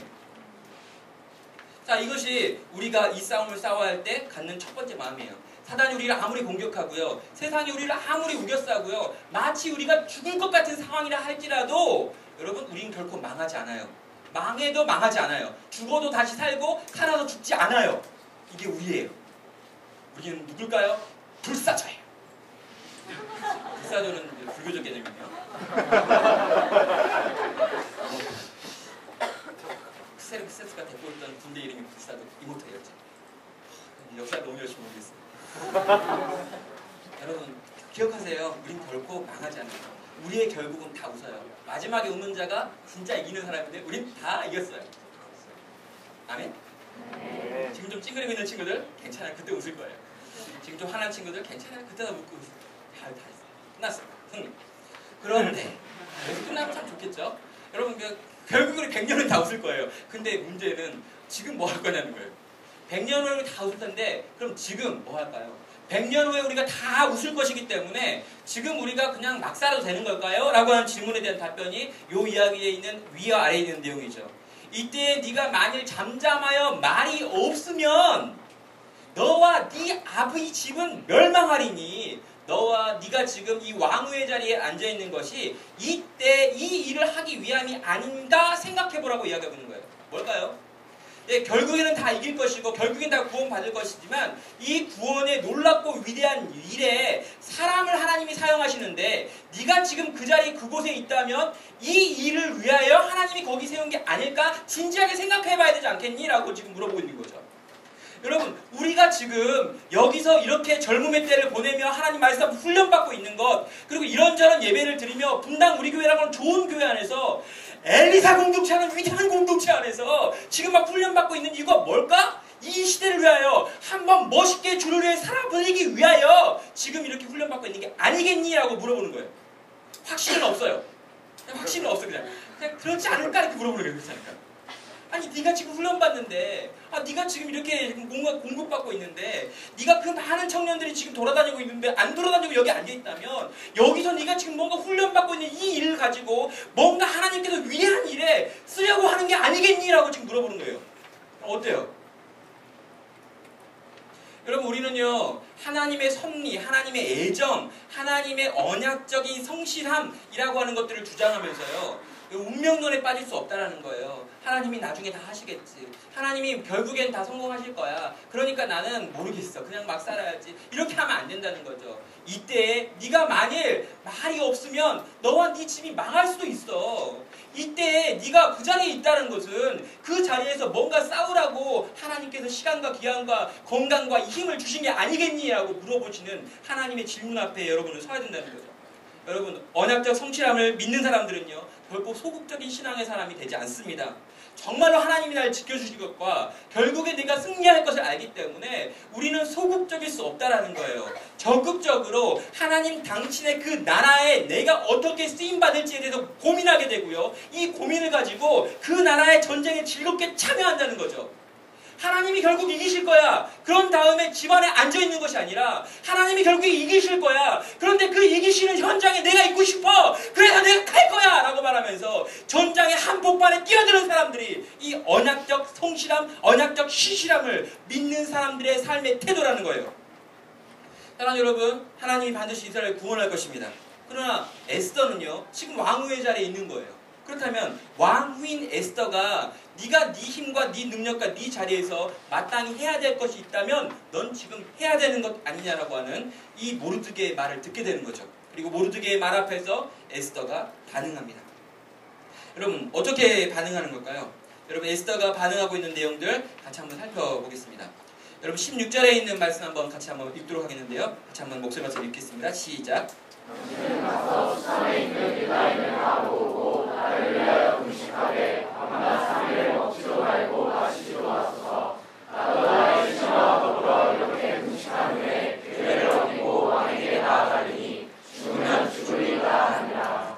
자, 이것이 우리가 이 싸움을 싸워야 할 때 갖는 첫 번째 마음이에요. 사단이 우리를 아무리 공격하고요. 세상이 우리를 아무리 우겨싸고요. 마치 우리가 죽을 것 같은 상황이라 할지라도 여러분 우리는 결코 망하지 않아요. 망해도 망하지 않아요. 죽어도 다시 살고 살아도 죽지 않아요. 이게 우리예요. 우리는 누굴까요? 불사조예요. 불사조는 불교적 개념이에요. 크세스가 데리고 있던 군대 이름이 불사조 이모토였죠. 역사 너무 열심히 모르겠어요. 여러분 기억하세요. 우린 결코 망하지 않아요. 우리의 결국은 다 웃어요. 마지막에 웃는 자가 진짜 이기는 사람인데 우린 다 이겼어요. 아멘? 네. 지금 좀 찡그리고 있는 친구들 괜찮아요. 그때 웃을 거예요. 지금 좀 화난 친구들 괜찮아요. 그때 다 웃고 웃어요. 다 했어요. 끝났어요. 승리. 그런데 여기서 끝나면 참 좋겠죠? 여러분 결국은 100년은 다 웃을 거예요. 근데 문제는 지금 뭐 할 거냐는 거예요. 100년 후에 다 웃을 텐데 그럼 지금 뭐 할까요? 100년 후에 우리가 다 웃을 것이기 때문에 지금 우리가 그냥 막 살아도 되는 걸까요? 라고 하는 질문에 대한 답변이 이 이야기에 있는 위와 아래에 있는 내용이죠. 이때 네가 만일 잠잠하여 말이 없으면 너와 네 아버지 집은 멸망하리니 네가 지금 이 왕후의 자리에 앉아 있는 것이 이때 이 일을 하기 위함이 아닌가 생각해보라고 이야기하고 있는 거예요. 뭘까요? 예, 결국에는 다 이길 것이고 결국엔 다 구원받을 것이지만 이 구원의 놀랍고 위대한 일에 사람을 하나님이 사용하시는데 네가 지금 그 자리 그곳에 있다면 이 일을 위하여 하나님이 거기 세운 게 아닐까 진지하게 생각해봐야 되지 않겠니? 라고 지금 물어보고 있는 거죠. 여러분, 우리가 지금 여기서 이렇게 젊음의 때를 보내며 하나님 말씀 훈련받고 있는 것, 그리고 이런저런 예배를 드리며 분당 우리 교회라고 하는 좋은 교회 안에서 엘리사 공동체 하는 위대한 공동체 안에서 지금 막 훈련받고 있는 이유가 뭘까? 이 시대를 위하여 한번 멋있게 주를 위해 살아보내기 위하여 지금 이렇게 훈련받고 있는 게 아니겠니? 라고 물어보는 거예요. 확신은 없어요. 확신은 없어. 그냥 그렇지 않을까? 이렇게 물어보는 거예요. 그렇지 않을까? 아니 네가 지금 훈련받는데 네가 지금 이렇게 공급받고 있는데 네가 그 많은 청년들이 지금 돌아다니고 있는데 안 돌아다니고 여기 앉아있다면 여기서 네가 지금 뭔가 훈련받고 있는 이 일을 가지고 뭔가 하나님께서 위대한 일에 쓰려고 하는 게 아니겠니? 라고 지금 물어보는 거예요. 어때요? 여러분, 우리는요 하나님의 섭리, 하나님의 애정, 하나님의 언약적인 성실함이라고 하는 것들을 주장하면서요 운명론에 빠질 수 없다라는 거예요. 하나님이 나중에 다 하시겠지. 하나님이 결국엔 다 성공하실 거야. 그러니까 나는 모르겠어. 그냥 막 살아야지. 이렇게 하면 안 된다는 거죠. 이때 네가 만일 말이 없으면 너와 네 집이 망할 수도 있어. 이때 네가 그 자리에 있다는 것은 그 자리에서 뭔가 싸우라고 하나님께서 시간과 기한과 건강과 힘을 주신 게 아니겠니? 라고 물어보시는 하나님의 질문 앞에 여러분은 서야 된다는 거죠. 여러분, 언약적 성실함을 믿는 사람들은요 결코 소극적인 신앙의 사람이 되지 않습니다. 정말로 하나님이 나를 지켜주실 것과 결국에 내가 승리할 것을 알기 때문에 우리는 소극적일 수 없다라는 거예요. 적극적으로 하나님 당신의 그 나라에 내가 어떻게 쓰임받을지에 대해서 고민하게 되고요. 이 고민을 가지고 그 나라의 전쟁에 즐겁게 참여한다는 거죠. 하나님이 결국 이기실 거야. 그런 다음에 집안에 앉아있는 것이 아니라 하나님이 결국 이기실 거야. 그런데 그 이기시는 현장에 내가 있고 싶어. 그래서 내가 갈 거야. 라고 말하면서 전장의 한복판에 뛰어드는 사람들이 이 언약적 성실함, 언약적 신실함을 믿는 사람들의 삶의 태도라는 거예요. 사랑하는 여러분, 하나님이 반드시 이스라엘을 구원할 것입니다. 그러나 에스더는요 지금 왕후의 자리에 있는 거예요. 그렇다면 왕후인 에스더가 네가 네 힘과 네 능력과 네 자리에서 마땅히 해야 될 것이 있다면 넌 지금 해야 되는 것 아니냐라고 하는 이 모르드게의 말을 듣게 되는 거죠. 그리고 모르드게의 말 앞에서 에스더가 반응합니다. 여러분, 어떻게 반응하는 걸까요? 여러분, 에스더가 반응하고 있는 내용들 같이 한번 살펴보겠습니다. 여러분, 16절에 있는 말씀 한번 같이 한번 읽도록 하겠는데요. 같이 한번 목소리 맞춰 읽겠습니다. 시작. 당신은 가서 수산에 있는 유다인을 다 모으고 나를 위하여 금식하되 밤낮 3일을 먹지도 말고 마시지도 마소서. 나도 나의 신하와 더불어 이렇게 금식한 후에 기회를 얻고 왕에게 나아가리니 죽으면 죽으리라 하니라.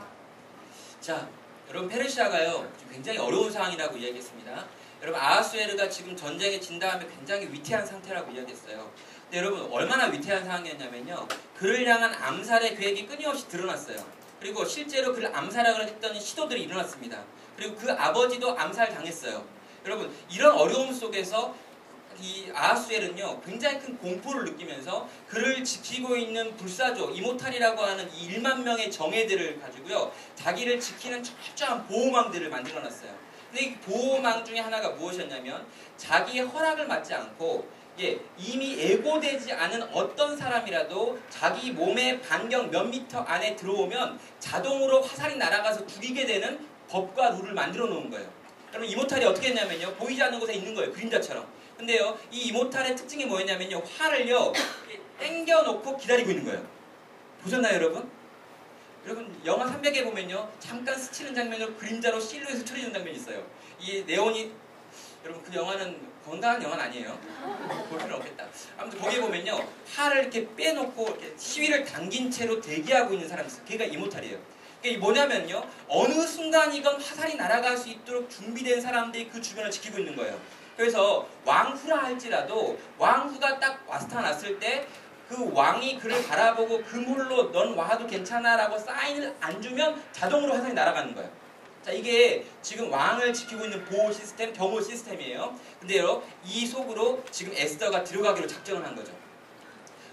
자, 여러분, 페르시아가요 굉장히 어려운 상황이라고 이야기했습니다. 여러분, 아하수에르가 지금 전쟁에 진 다음에 굉장히 위태한 상태라고 이야기했어요. 근데 여러분, 얼마나 위태한 상황이었냐면요 그를 향한 암살의 계획이 끊임없이 드러났어요. 그리고 실제로 그를 암살하려고 했던 시도들이 일어났습니다. 그리고 그 아버지도 암살당했어요. 여러분, 이런 어려움 속에서 이 아하수엘은요 굉장히 큰 공포를 느끼면서 그를 지키고 있는 불사조 이모탈이라고 하는 이 1만 명의 정예들을 가지고요 자기를 지키는 철저한 보호망들을 만들어놨어요. 근데 이 보호망 중에 하나가 무엇이었냐면 자기의 허락을 받지 않고 이미 예고되지 않은 어떤 사람이라도 자기 몸의 반경 몇 미터 안에 들어오면 자동으로 화살이 날아가서 죽이게 되는 법과 룰을 만들어 놓은 거예요. 여러분, 이모탈이 어떻게 했냐면요 보이지 않는 곳에 있는 거예요. 그림자처럼. 근데요 이 이모탈의 특징이 뭐였냐면요 활을요 당겨 놓고 기다리고 있는 거예요. 보셨나요 여러분? 여러분, 영화 300에 보면요 잠깐 스치는 장면으로 그림자로 실루엣을 처리하는 장면이 있어요. 이 네온이, 여러분 그 영화는 건강한 영화는 아니에요. 볼 필요는 없겠다. 아무튼 거기에 보면요 활을 이렇게 빼놓고 이렇게 시위를 당긴 채로 대기하고 있는 사람이 있어요. 걔가 이모탈이에요. 이게 뭐냐면요 어느 순간이건 화살이 날아갈 수 있도록 준비된 사람들이 그 주변을 지키고 있는 거예요. 그래서 왕후라 할지라도 왕후가 딱 나타났을 때 그 왕이 그를 바라보고 그물로 넌 와도 괜찮아 라고 사인을 안 주면 자동으로 화살이 날아가는 거예요. 자, 이게 지금 왕을 지키고 있는 보호 시스템, 경호 시스템이에요. 근데요, 이 속으로 지금 에스더가 들어가기로 작정을 한 거죠.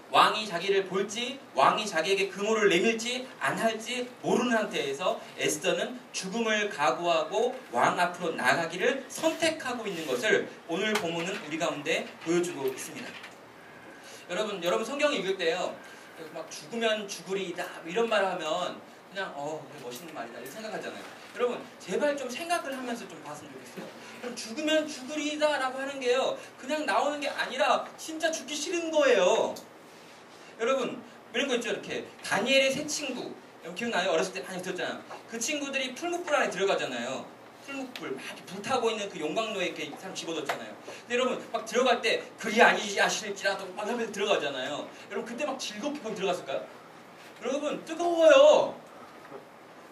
왕이 자기를 볼지, 왕이 자기에게 금호를 내밀지 안 할지 모르는 상태에서 에스더는 죽음을 각오하고 왕 앞으로 나가기를 선택하고 있는 것을 오늘 본문은 우리 가운데 보여주고 있습니다. 여러분 성경 읽을 때요, 막 죽으면 죽으리이다 이런 말 하면 그냥 멋있는 말이다 이렇게 생각하잖아요. 여러분 제발 좀 생각을 하면서 좀 봤으면 좋겠어요. 그럼 죽으면 죽으리이다 라고 하는 게요, 그냥 나오는 게 아니라 진짜 죽기 싫은 거예요. 여러분 이런 거 있죠. 이렇게 다니엘의 세 친구, 기억나요? 어렸을 때 많이 들었잖아요. 그 친구들이 풀무불 안에 들어가잖아요. 풀무불 막 이렇게 불타고 있는 그 용광로에 이렇게 사람 집어넣잖아요. 근데 여러분 막 들어갈 때 그리 아니하실지라도 막 하면서 들어가잖아요. 여러분 그때 막 즐겁게 거기 들어갔을까요? 여러분 뜨거워요.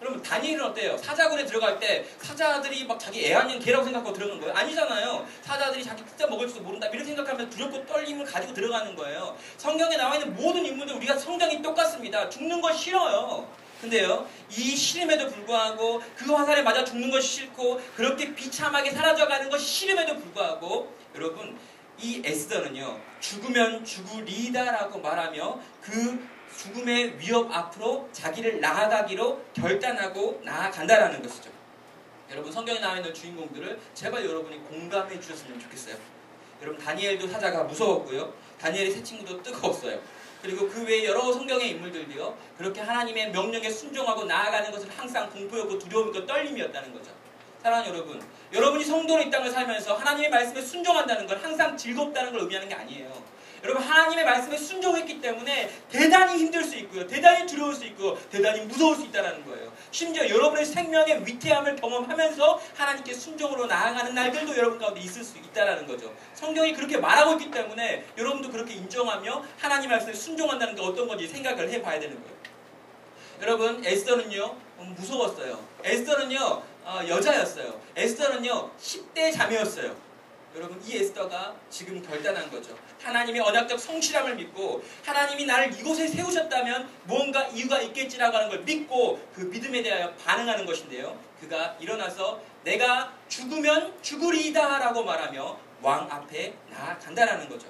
여러분 다니엘은 어때요? 사자굴에 들어갈 때 사자들이 막 자기 애완용 개라고 생각하고 들어가는 거예요? 아니잖아요. 사자들이 자기 진짜 먹을지도 모른다 이렇게 생각하면서 두렵고 떨림을 가지고 들어가는 거예요. 성경에 나와 있는 모든 인물들 우리가 성장이 똑같습니다. 죽는 거 싫어요. 근데요, 이 싫음에도 불구하고 그 화살에 맞아 죽는 것이 싫고 그렇게 비참하게 사라져가는 것이 싫음에도 불구하고 여러분 이 에스더는요, 죽으면 죽으리다라고 말하며 그 죽음의 위협 앞으로 자기를 나아가기로 결단하고 나아간다라는 것이죠. 여러분 성경에 나와 있는 주인공들을 제발 여러분이 공감해 주셨으면 좋겠어요. 여러분 다니엘도 사자가 무서웠고요. 다니엘의 세 친구도 뜨거웠어요. 그리고 그 외에 여러 성경의 인물들도요, 그렇게 하나님의 명령에 순종하고 나아가는 것은 항상 공포였고 두려움이고 떨림이었다는 거죠. 사랑하는 여러분, 여러분이 성도로 이 땅을 살면서 하나님의 말씀에 순종한다는 건 항상 즐겁다는 걸 의미하는 게 아니에요. 여러분 하나님의 말씀에 순종했기 때문에 대단히 힘들 수 있고요, 대단히 두려울 수 있고 대단히 무서울 수 있다는 거예요. 심지어 여러분의 생명의 위태함을 경험하면서 하나님께 순종으로 나아가는 날들도 여러분 가운데 있을 수 있다는 거죠. 성경이 그렇게 말하고 있기 때문에 여러분도 그렇게 인정하며 하나님 말씀에 순종한다는 게 어떤 건지 생각을 해봐야 되는 거예요. 여러분 에스더는요 무서웠어요. 에스더는요 여자였어요. 에스더는요 10대 자매였어요. 여러분 이 에스더가 지금 결단한 거죠. 하나님의 언약적 성실함을 믿고 하나님이 나를 이곳에 세우셨다면 무언가 이유가 있겠지라고 하는 걸 믿고 그 믿음에 대하여 반응하는 것인데요, 그가 일어나서 내가 죽으면 죽으리이다 라고 말하며 왕 앞에 나아간다라는 거죠.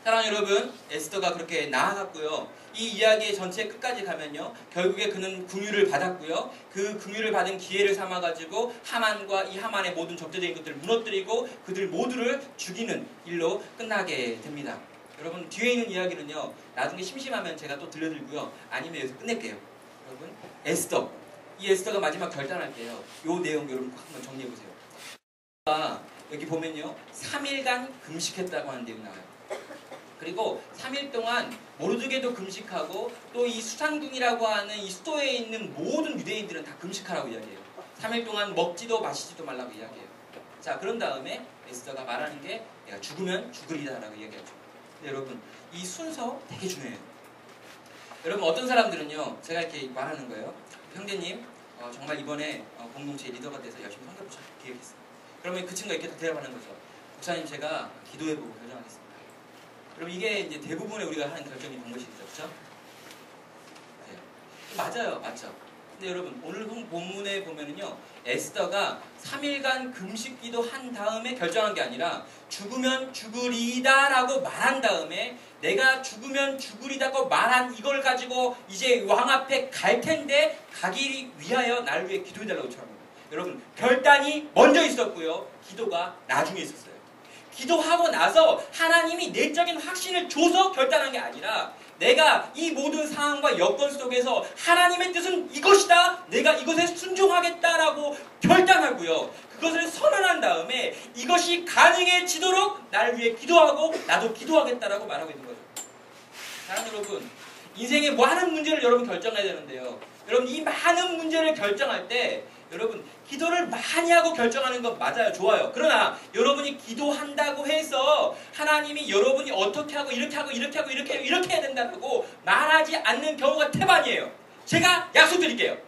사랑하는 여러분, 에스더가 그렇게 나아갔고요. 이 이야기의 전체 끝까지 가면요, 결국에 그는 긍휼을 받았고요. 그 긍휼을 받은 기회를 삼아가지고 하만과 이 하만의 모든 적대적인 것들을 무너뜨리고 그들 모두를 죽이는 일로 끝나게 됩니다. 여러분 뒤에 있는 이야기는요, 나중에 심심하면 제가 또 들려드리고요, 아니면 여기서 끝낼게요. 여러분 에스더, 이 에스더가 마지막 결단할 때요, 요 내용 여러분 꼭 한번 정리해보세요. 여기 보면요 3일간 금식했다고 하는 내용 나와요. 그리고 3일 동안 모르드게도 금식하고 또 이 수상궁이라고 하는 이 수도에 있는 모든 유대인들은 다 금식하라고 이야기해요. 3일 동안 먹지도 마시지도 말라고 이야기해요. 자, 그런 다음에 에스더가 말하는 게 내가 죽으면 죽으리다라고 이야기하죠. 근데 여러분 이 순서 되게 중요해요. 여러분 어떤 사람들은요, 제가 이렇게 말하는 거예요. 형제님 정말 이번에 공동체 리더가 돼서 열심히 섬겨보자 기획했어요. 그러면 그 친구가 이렇게 대답하는 거죠. 목사님 제가 기도해보고 결정하겠습니다. 그럼 이게 이제 대부분의 우리가 하는 결정이 방법이죠, 그렇죠? 네. 맞아요, 맞죠? 근데 여러분 오늘 본문에 보면은요, 에스더가 3일간 금식기도 한 다음에 결정한 게 아니라 죽으면 죽으리다라고 말한 다음에 내가 죽으면 죽으리다고 말한 이걸 가지고 이제 왕 앞에 갈 텐데 가기 위하여 나를 위해 기도해달라고 처합니다. 여러분 결단이 먼저 있었고요, 기도가 나중에 있었어요. 기도하고 나서 하나님이 내적인 확신을 줘서 결단한 게 아니라 내가 이 모든 상황과 여건 속에서 하나님의 뜻은 이것이다, 내가 이것에 순종하겠다라고 결단하고요, 그것을 선언한 다음에 이것이 가능해지도록 나를 위해 기도하고 나도 기도하겠다라고 말하고 있는 거죠. 사랑하는 여러분, 인생의 많은 문제를 여러분 결정해야 되는데요, 여러분 이 많은 문제를 결정할 때 여러분 기도를 많이 하고 결정하는 건 맞아요, 좋아요. 그러나 여러분이 기도한다고 해서 하나님이 여러분이 어떻게 하고 이렇게 하고 이렇게 하고 이렇게 해야 된다고 말하지 않는 경우가 태반이에요. 제가 약속드릴게요.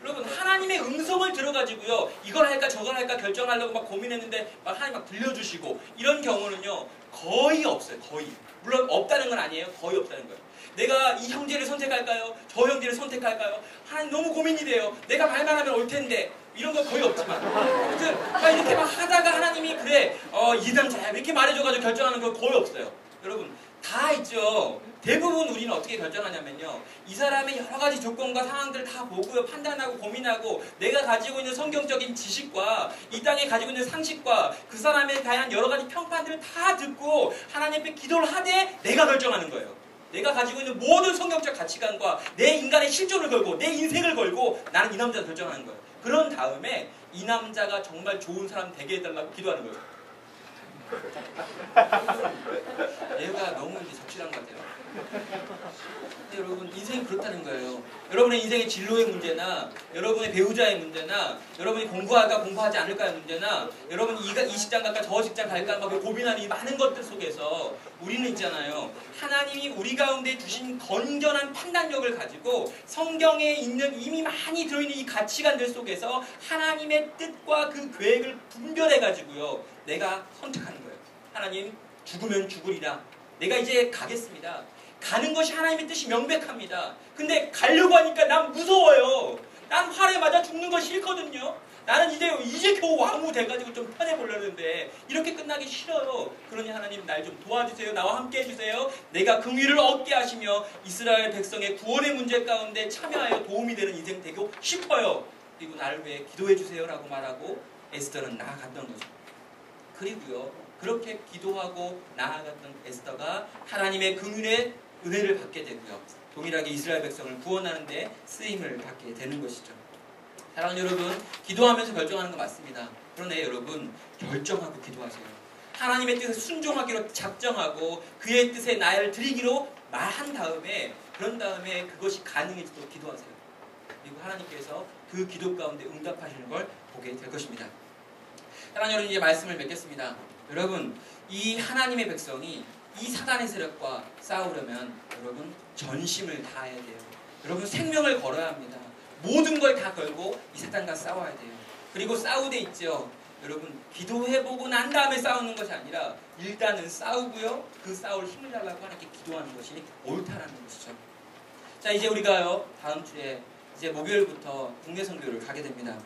여러분 하나님의 음성을 들어가지고요 이걸 할까 저걸 할까 결정하려고 막 고민했는데 막 하나님 막 들려주시고 이런 경우는요 거의 없어요. 거의. 물론 없다는 건 아니에요. 거의 없다는 거예요. 내가 이 형제를 선택할까요? 저 형제를 선택할까요? 하나님 너무 고민이 돼요. 내가 말만 하면 올 텐데 이런 거 거의 없지만 아무튼 막 이렇게 막 하다가 하나님이 그래 이 남자야 이렇게 말해줘가지고 결정하는 거 거의 없어요. 여러분 다 있죠. 대부분 우리는 어떻게 결정하냐면요 이 사람의 여러 가지 조건과 상황들을 다 보고요 판단하고 고민하고 내가 가지고 있는 성경적인 지식과 이 땅에 가지고 있는 상식과 그 사람에 대한 여러 가지 평판들을 다 듣고 하나님 앞에 기도를 하되 내가 결정하는 거예요. 내가 가지고 있는 모든 성경적 가치관과 내 인간의 실존을 걸고 내 인생을 걸고 나는 이 남자를 결정하는 거예요. 그런 다음에 이 남자가 정말 좋은 사람 되게 해달라고 기도하는 거예요. 얘가 너무 이제 적실한 것 같아요. 근데 여러분 인생이 그렇다는 거예요. 여러분의 인생의 진로의 문제나 여러분의 배우자의 문제나 여러분이 공부할까 공부하지 않을까의 문제나 여러분이 이 직장 갈까 저 직장 갈까 막 고민하는 이 많은 것들 속에서 우리는 있잖아요. 하나님이 우리 가운데 주신 건전한 판단력을 가지고 성경에 있는 이미 많이 들어있는 이 가치관들 속에서 하나님의 뜻과 그 계획을 분별해 가지고요 내가 선택하는 거예요. 하나님 죽으면 죽으리라. 내가 이제 가겠습니다. 가는 것이 하나님의 뜻이 명백합니다. 근데 가려고 하니까 난 무서워요. 난 활에 맞아 죽는 거 싫거든요. 나는 이제 겨우 왕후 돼가지고 좀 편해보려는데 이렇게 끝나기 싫어요. 그러니 하나님 날 좀 도와주세요. 나와 함께 해주세요. 내가 긍휼을 얻게 하시며 이스라엘 백성의 구원의 문제 가운데 참여하여 도움이 되는 인생 되고 싶어요. 그리고 나를 위해 기도해 주세요 라고 말하고 에스더는 나아갔던 거죠. 그리고요 그렇게 기도하고 나아갔던 에스더가 하나님의 긍휼의 은혜를 받게 되고요 동일하게 이스라엘 백성을 구원하는 데 쓰임을 받게 되는 것이죠. 사랑하는 여러분 기도하면서 결정하는 거 맞습니다. 그러나 여러분 결정하고 기도하세요. 하나님의 뜻에 순종하기로 작정하고 그의 뜻에 나를 드리기로 말한 다음에 그런 다음에 그것이 가능해지도록 기도하세요. 그리고 하나님께서 그 기도 가운데 응답하시는 걸 보게 될 것입니다. 사랑하는 여러분 이제 말씀을 맺겠습니다. 여러분 이 하나님의 백성이 이 사단의 세력과 싸우려면 여러분 전심을 다해야 돼요. 여러분 생명을 걸어야 합니다. 모든 걸 다 걸고 이 사단과 싸워야 돼요. 그리고 싸우되 있죠. 여러분 기도해보고 난 다음에 싸우는 것이 아니라 일단은 싸우고요 그 싸울 힘을 달라고 하나님께 기도하는 것이 옳다라는 것이죠. 자 이제 우리가요 다음 주에 이제 목요일부터 국내 선교를 가게 됩니다.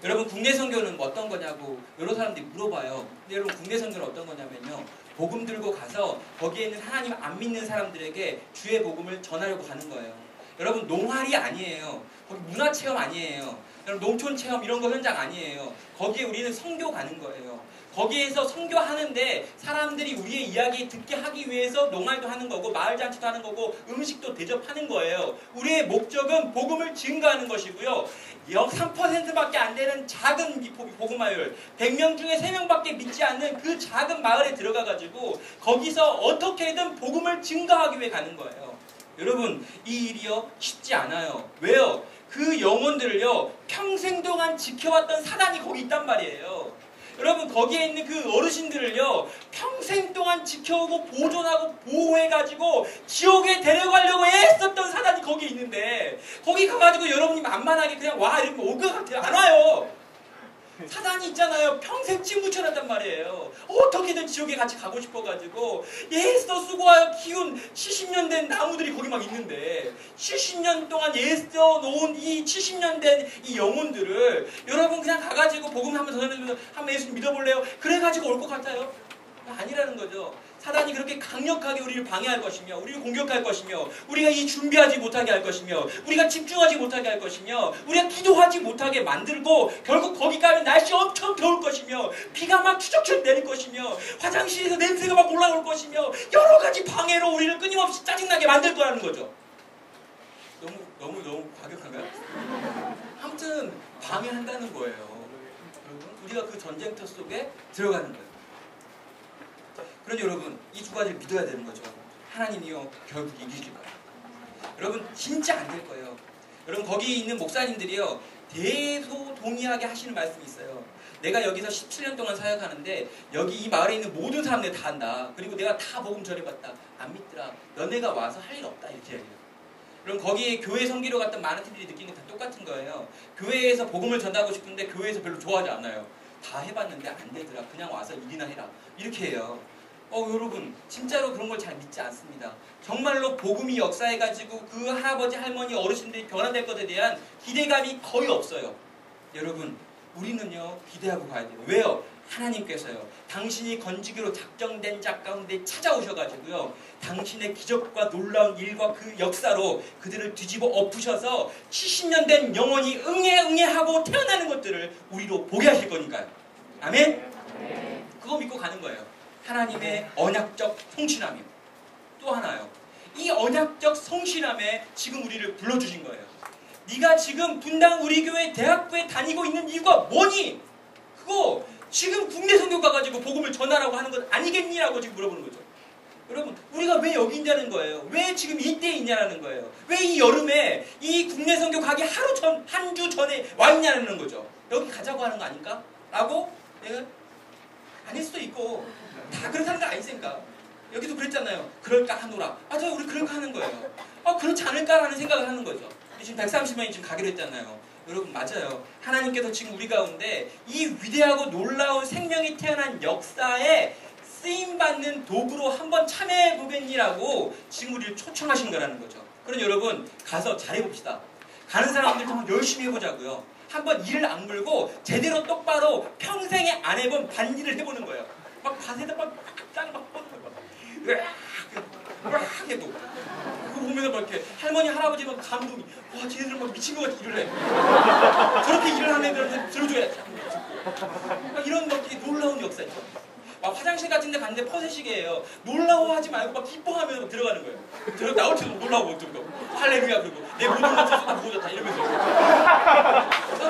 여러분 국내 선교는 어떤 거냐고 여러 사람들이 물어봐요. 근데 여러분 국내 선교는 어떤 거냐면요 복음 들고 가서 거기에 있는 하나님 안 믿는 사람들에게 주의 복음을 전하려고 가는 거예요. 여러분 농활이 아니에요. 거기 문화체험 아니에요. 여러분 농촌체험 이런 거 현장 아니에요. 거기에 우리는 선교 가는 거예요. 거기에서 선교하는데 사람들이 우리의 이야기 듣게 하기 위해서 농활도 하는 거고 마을잔치도 하는 거고 음식도 대접하는 거예요. 우리의 목적은 복음을 증거하는 것이고요. 약 3%밖에 안 되는 작은 복음화율 100명 중에 3명밖에 믿지 않는 그 작은 마을에 들어가가지고 거기서 어떻게든 복음을 증거하기 위해 가는 거예요. 여러분 이 일이요 쉽지 않아요. 왜요? 그 영혼들을요 평생 동안 지켜왔던 사단이 거기 있단 말이에요. 여러분 거기에 있는 그 어르신들을요 평생 동안 지켜오고 보존하고 보호해가지고 지옥에 데려가려고 애썼던 사단이 거기 있는데 거기 가가지고 여러분이 만만하게 그냥 와 이러면 올 것 같아요? 안 와요. 사단이 있잖아요. 평생 찜 붙여놨단 말이에요. 어떻게든 지옥에 같이 가고 싶어가지고 애써 수고하여 키운 70년 된 나무들이 거기 막 있는데 70년 동안 애써 놓은 이 70년 된 이 영혼들을 여러분 그냥 가가지고 복음 한번 전해주면서 한번 예수님 믿어볼래요? 그래가지고 올 것 같아요? 아니라는 거죠. 사단이 그렇게 강력하게 우리를 방해할 것이며 우리를 공격할 것이며 우리가 이 준비하지 못하게 할 것이며 우리가 집중하지 못하게 할 것이며 우리가 기도하지 못하게 만들고 결국 거기 가면 날씨 엄청 더울 것이며 비가 막 추적추적 내릴 것이며 화장실에서 냄새가 막 올라올 것이며 여러 가지 방해로 우리를 끊임없이 짜증나게 만들 거라는 거죠. 너무 과격한가요? 아무튼 방해한다는 거예요. 여러분 우리가 그 전쟁터 속에 들어가는 거예요. 그러니 여러분 이 두 가지를 믿어야 되는 거죠. 하나님이요 결국 이기실 거예요. 여러분 진짜 안 될 거예요. 여러분 거기 있는 목사님들이요 대소동의하게 하시는 말씀이 있어요. 내가 여기서 17년 동안 사역하는데 여기 이 마을에 있는 모든 사람들 다 안다. 그리고 내가 다 복음 전해봤다. 안 믿더라. 너네가 와서 할 일 없다 이렇게 얘기해요. 그럼 거기 교회 섬기러 갔던 많은 팀들이 느끼는 게 다 똑같은 거예요. 교회에서 복음을 전하고 싶은데 교회에서 별로 좋아하지 않아요. 다 해봤는데 안 되더라. 그냥 와서 일이나 해라. 이렇게 해요. 여러분 진짜로 그런 걸 잘 믿지 않습니다. 정말로 복음이 역사해가지고 그 할아버지 할머니 어르신들이 변화될 것에 대한 기대감이 거의 없어요. 여러분 우리는요 기대하고 가야 돼요. 왜요? 하나님께서요 당신이 건지기로 작정된 자 가운데 찾아오셔가지고요 당신의 기적과 놀라운 일과 그 역사로 그들을 뒤집어 엎으셔서 70년 된 영혼이 응애 하고 태어나는 것들을 우리로 보게 하실 거니까요. 아멘? 그거 믿고 가는 거예요. 하나님의 언약적 성실함이요. 또 하나요. 이 언약적 성실함에 지금 우리를 불러주신 거예요. 네가 지금 분당 우리 교회 대학부에 다니고 있는 이유가 뭐니? 그거 지금 국내 선교 가가지고 복음을 전하라고 하는 것 아니겠니라고 지금 물어보는 거죠. 여러분 우리가 왜 여기 있냐는 거예요. 왜 지금 이때에 있냐는 거예요. 왜 이 여름에 이 국내 선교 가기 한 주 전에 와 있냐는 거죠. 여기 가자고 하는 거 아닐까? 라고 내가 아닐 수도 있고 다 그런 사람들 아니니까. 여기도 그랬잖아요. 그럴까 하노라. 맞아요. 우리 그럴까 하는 거예요. 그렇지 않을까라는 생각을 하는 거죠. 지금 130명이 지금 가기로 했잖아요. 여러분 맞아요. 하나님께서 지금 우리 가운데 이 위대하고 놀라운 생명이 태어난 역사에 쓰임받는 도구로 한번 참여해보겠니라고 지금 우리를 초청하신 거라는 거죠. 그럼 여러분 가서 잘해봅시다. 가는 사람들 정말 열심히 해보자고요. 한번 이를 악물고 제대로 똑바로 평생에 안 해본 반일을 해보는 거예요. 막 밭에다 막 뻗는 거예요. 으악 해도 그거 보면서 막 이렇게 할머니 할아버지 막 감동이 와 쟤네들 막 미친 것 같이 일을 해. 저렇게 일을 하는 애들한테 들어줘야지. 막 이런 막 놀라운 역사 있죠. 막 화장실 같은 데 갔는데 퍼세시계예요. 놀라워하지 말고 막 기뻐하면서 막 들어가는 거예요. 들어 나올 때도 놀라워 좀 할렐루야 그러고 내 모든 것을 쏟아 부어줬다 이러면서.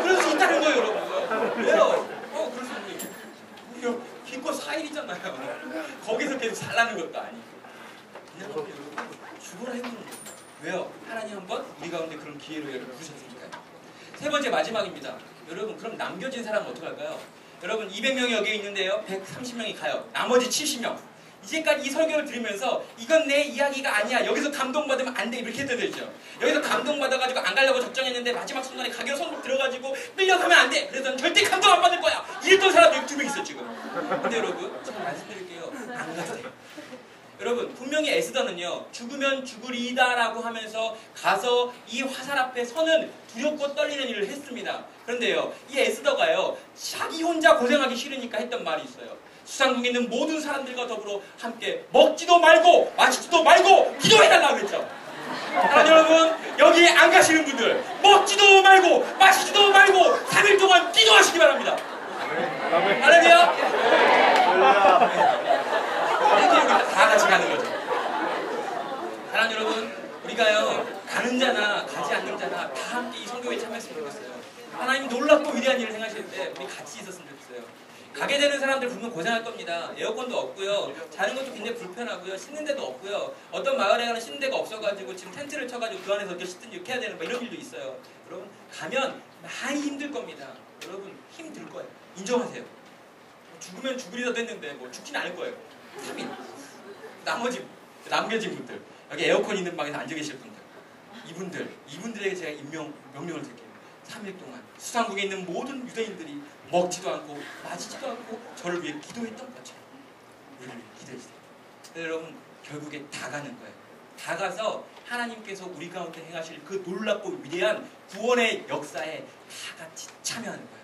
그럴 수 있다는 거예요 여러분. 왜요? 그럴 수 있는 거예요. 기껏 4일이잖아요. 거기서 계속 살라는 것도 아니고. 그냥 죽어라 해보는 거예요. 왜요? 하나님 한번 우리 가운데 그런 기회로 부르셨으니까요. 세 번째 마지막입니다. 여러분 그럼 남겨진 사람은 어떡할까요? 여러분 200명이 여기 있는데요. 130명이 가요. 나머지 70명. 이제까지 이 설교를 들으면서 이건 내 이야기가 아니야. 여기서 감동받으면 안 돼. 이렇게 했던 되죠. 여기서 감동받아가지고 안 가려고 작정했는데 마지막 순간에 가기로 손 들어가지고 끌려가면 안 돼. 그래서 절대 감동 안 받을 거야. 이랬던 사람들이 2명 있어 지금. 근데 여러분 제가 말씀드릴게요. 안 가도 돼요. 여러분 분명히 에스더는요 죽으면 죽으리다 라고 하면서 가서 이 화살 앞에 서는 두렵고 떨리는 일을 했습니다. 그런데요 이 에스더가요 자기 혼자 고생하기 싫으니까 했던 말이 있어요. 수상궁에 있는 모든 사람들과 더불어 함께 먹지도 말고 마시지도 말고 기도해달라고 그랬죠. 여러분 여기 안 가시는 분들 먹지도 말고 마시지도 말고 3일 동안 기도하시기 바랍니다. 할렐루야. 다 같이 가는 거죠. 사랑 여러분, 우리가요 가는 자나 가지 않는 자나 다 함께 이 선교회에 참여했으면 좋겠어요. 하나님 놀랍고 위대한 일을 행하실 때 우리 같이 있었으면 좋겠어요. 가게 되는 사람들 분명 고생할 겁니다. 에어컨도 없고요, 자는 것도 굉장히 불편하고요, 씻는 데도 없고요. 어떤 마을에 가는 씻는 데가 없어가지고 지금 텐트를 쳐가지고 그 안에서 이렇게 씻든지 이렇게 해야 되는 뭐 이런 일도 있어요. 여러분 가면 많이 힘들 겁니다. 여러분 힘들 거예요. 인정하세요. 죽으면 죽으리라도 했는데 뭐 죽진 않을 거예요. 3일. 나머지 남겨진 분들, 여기 에어컨 있는 방에서 앉아 계실 분들, 이분들에게 제가 명령을 드릴게요. 3일 동안 수상국에 있는 모든 유대인들이 먹지도 않고 마시지도 않고 저를 위해 기도했던 것처럼 우리를 위해 기도해주세요. 여러분 결국에 다 가는 거예요. 다 가서 하나님께서 우리 가운데 행하실 그 놀랍고 위대한 구원의 역사에 다 같이 참여하는 거예요.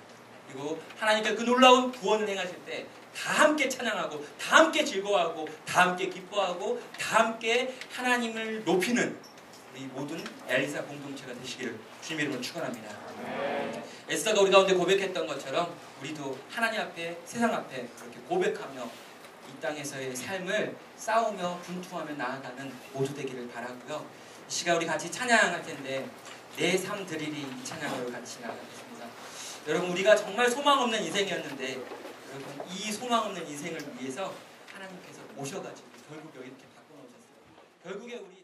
그리고 하나님께서 그 놀라운 구원을 행하실 때 다 함께 찬양하고 다 함께 즐거워하고 다 함께 기뻐하고 다 함께 하나님을 높이는 우리 모든 엘리사 공동체가 되시기를 주님의 이름으로 축원합니다. 에스더가 우리 가운데 고백했던 것처럼 우리도 하나님 앞에 세상 앞에 그렇게 고백하며 이 땅에서의 삶을 싸우며 분투하며 나아가는 모두 되기를 바라고요. 이 시간 우리 같이 찬양할 텐데 내 삶 드리리 이 찬양으로 같이 나가겠습니다. 여러분 우리가 정말 소망 없는 인생이었는데 여러분 이 소망 없는 인생을 위해서 하나님께서 오셔가지고 결국 여기 이렇게 바꿔놓으셨어요. 결국에 우리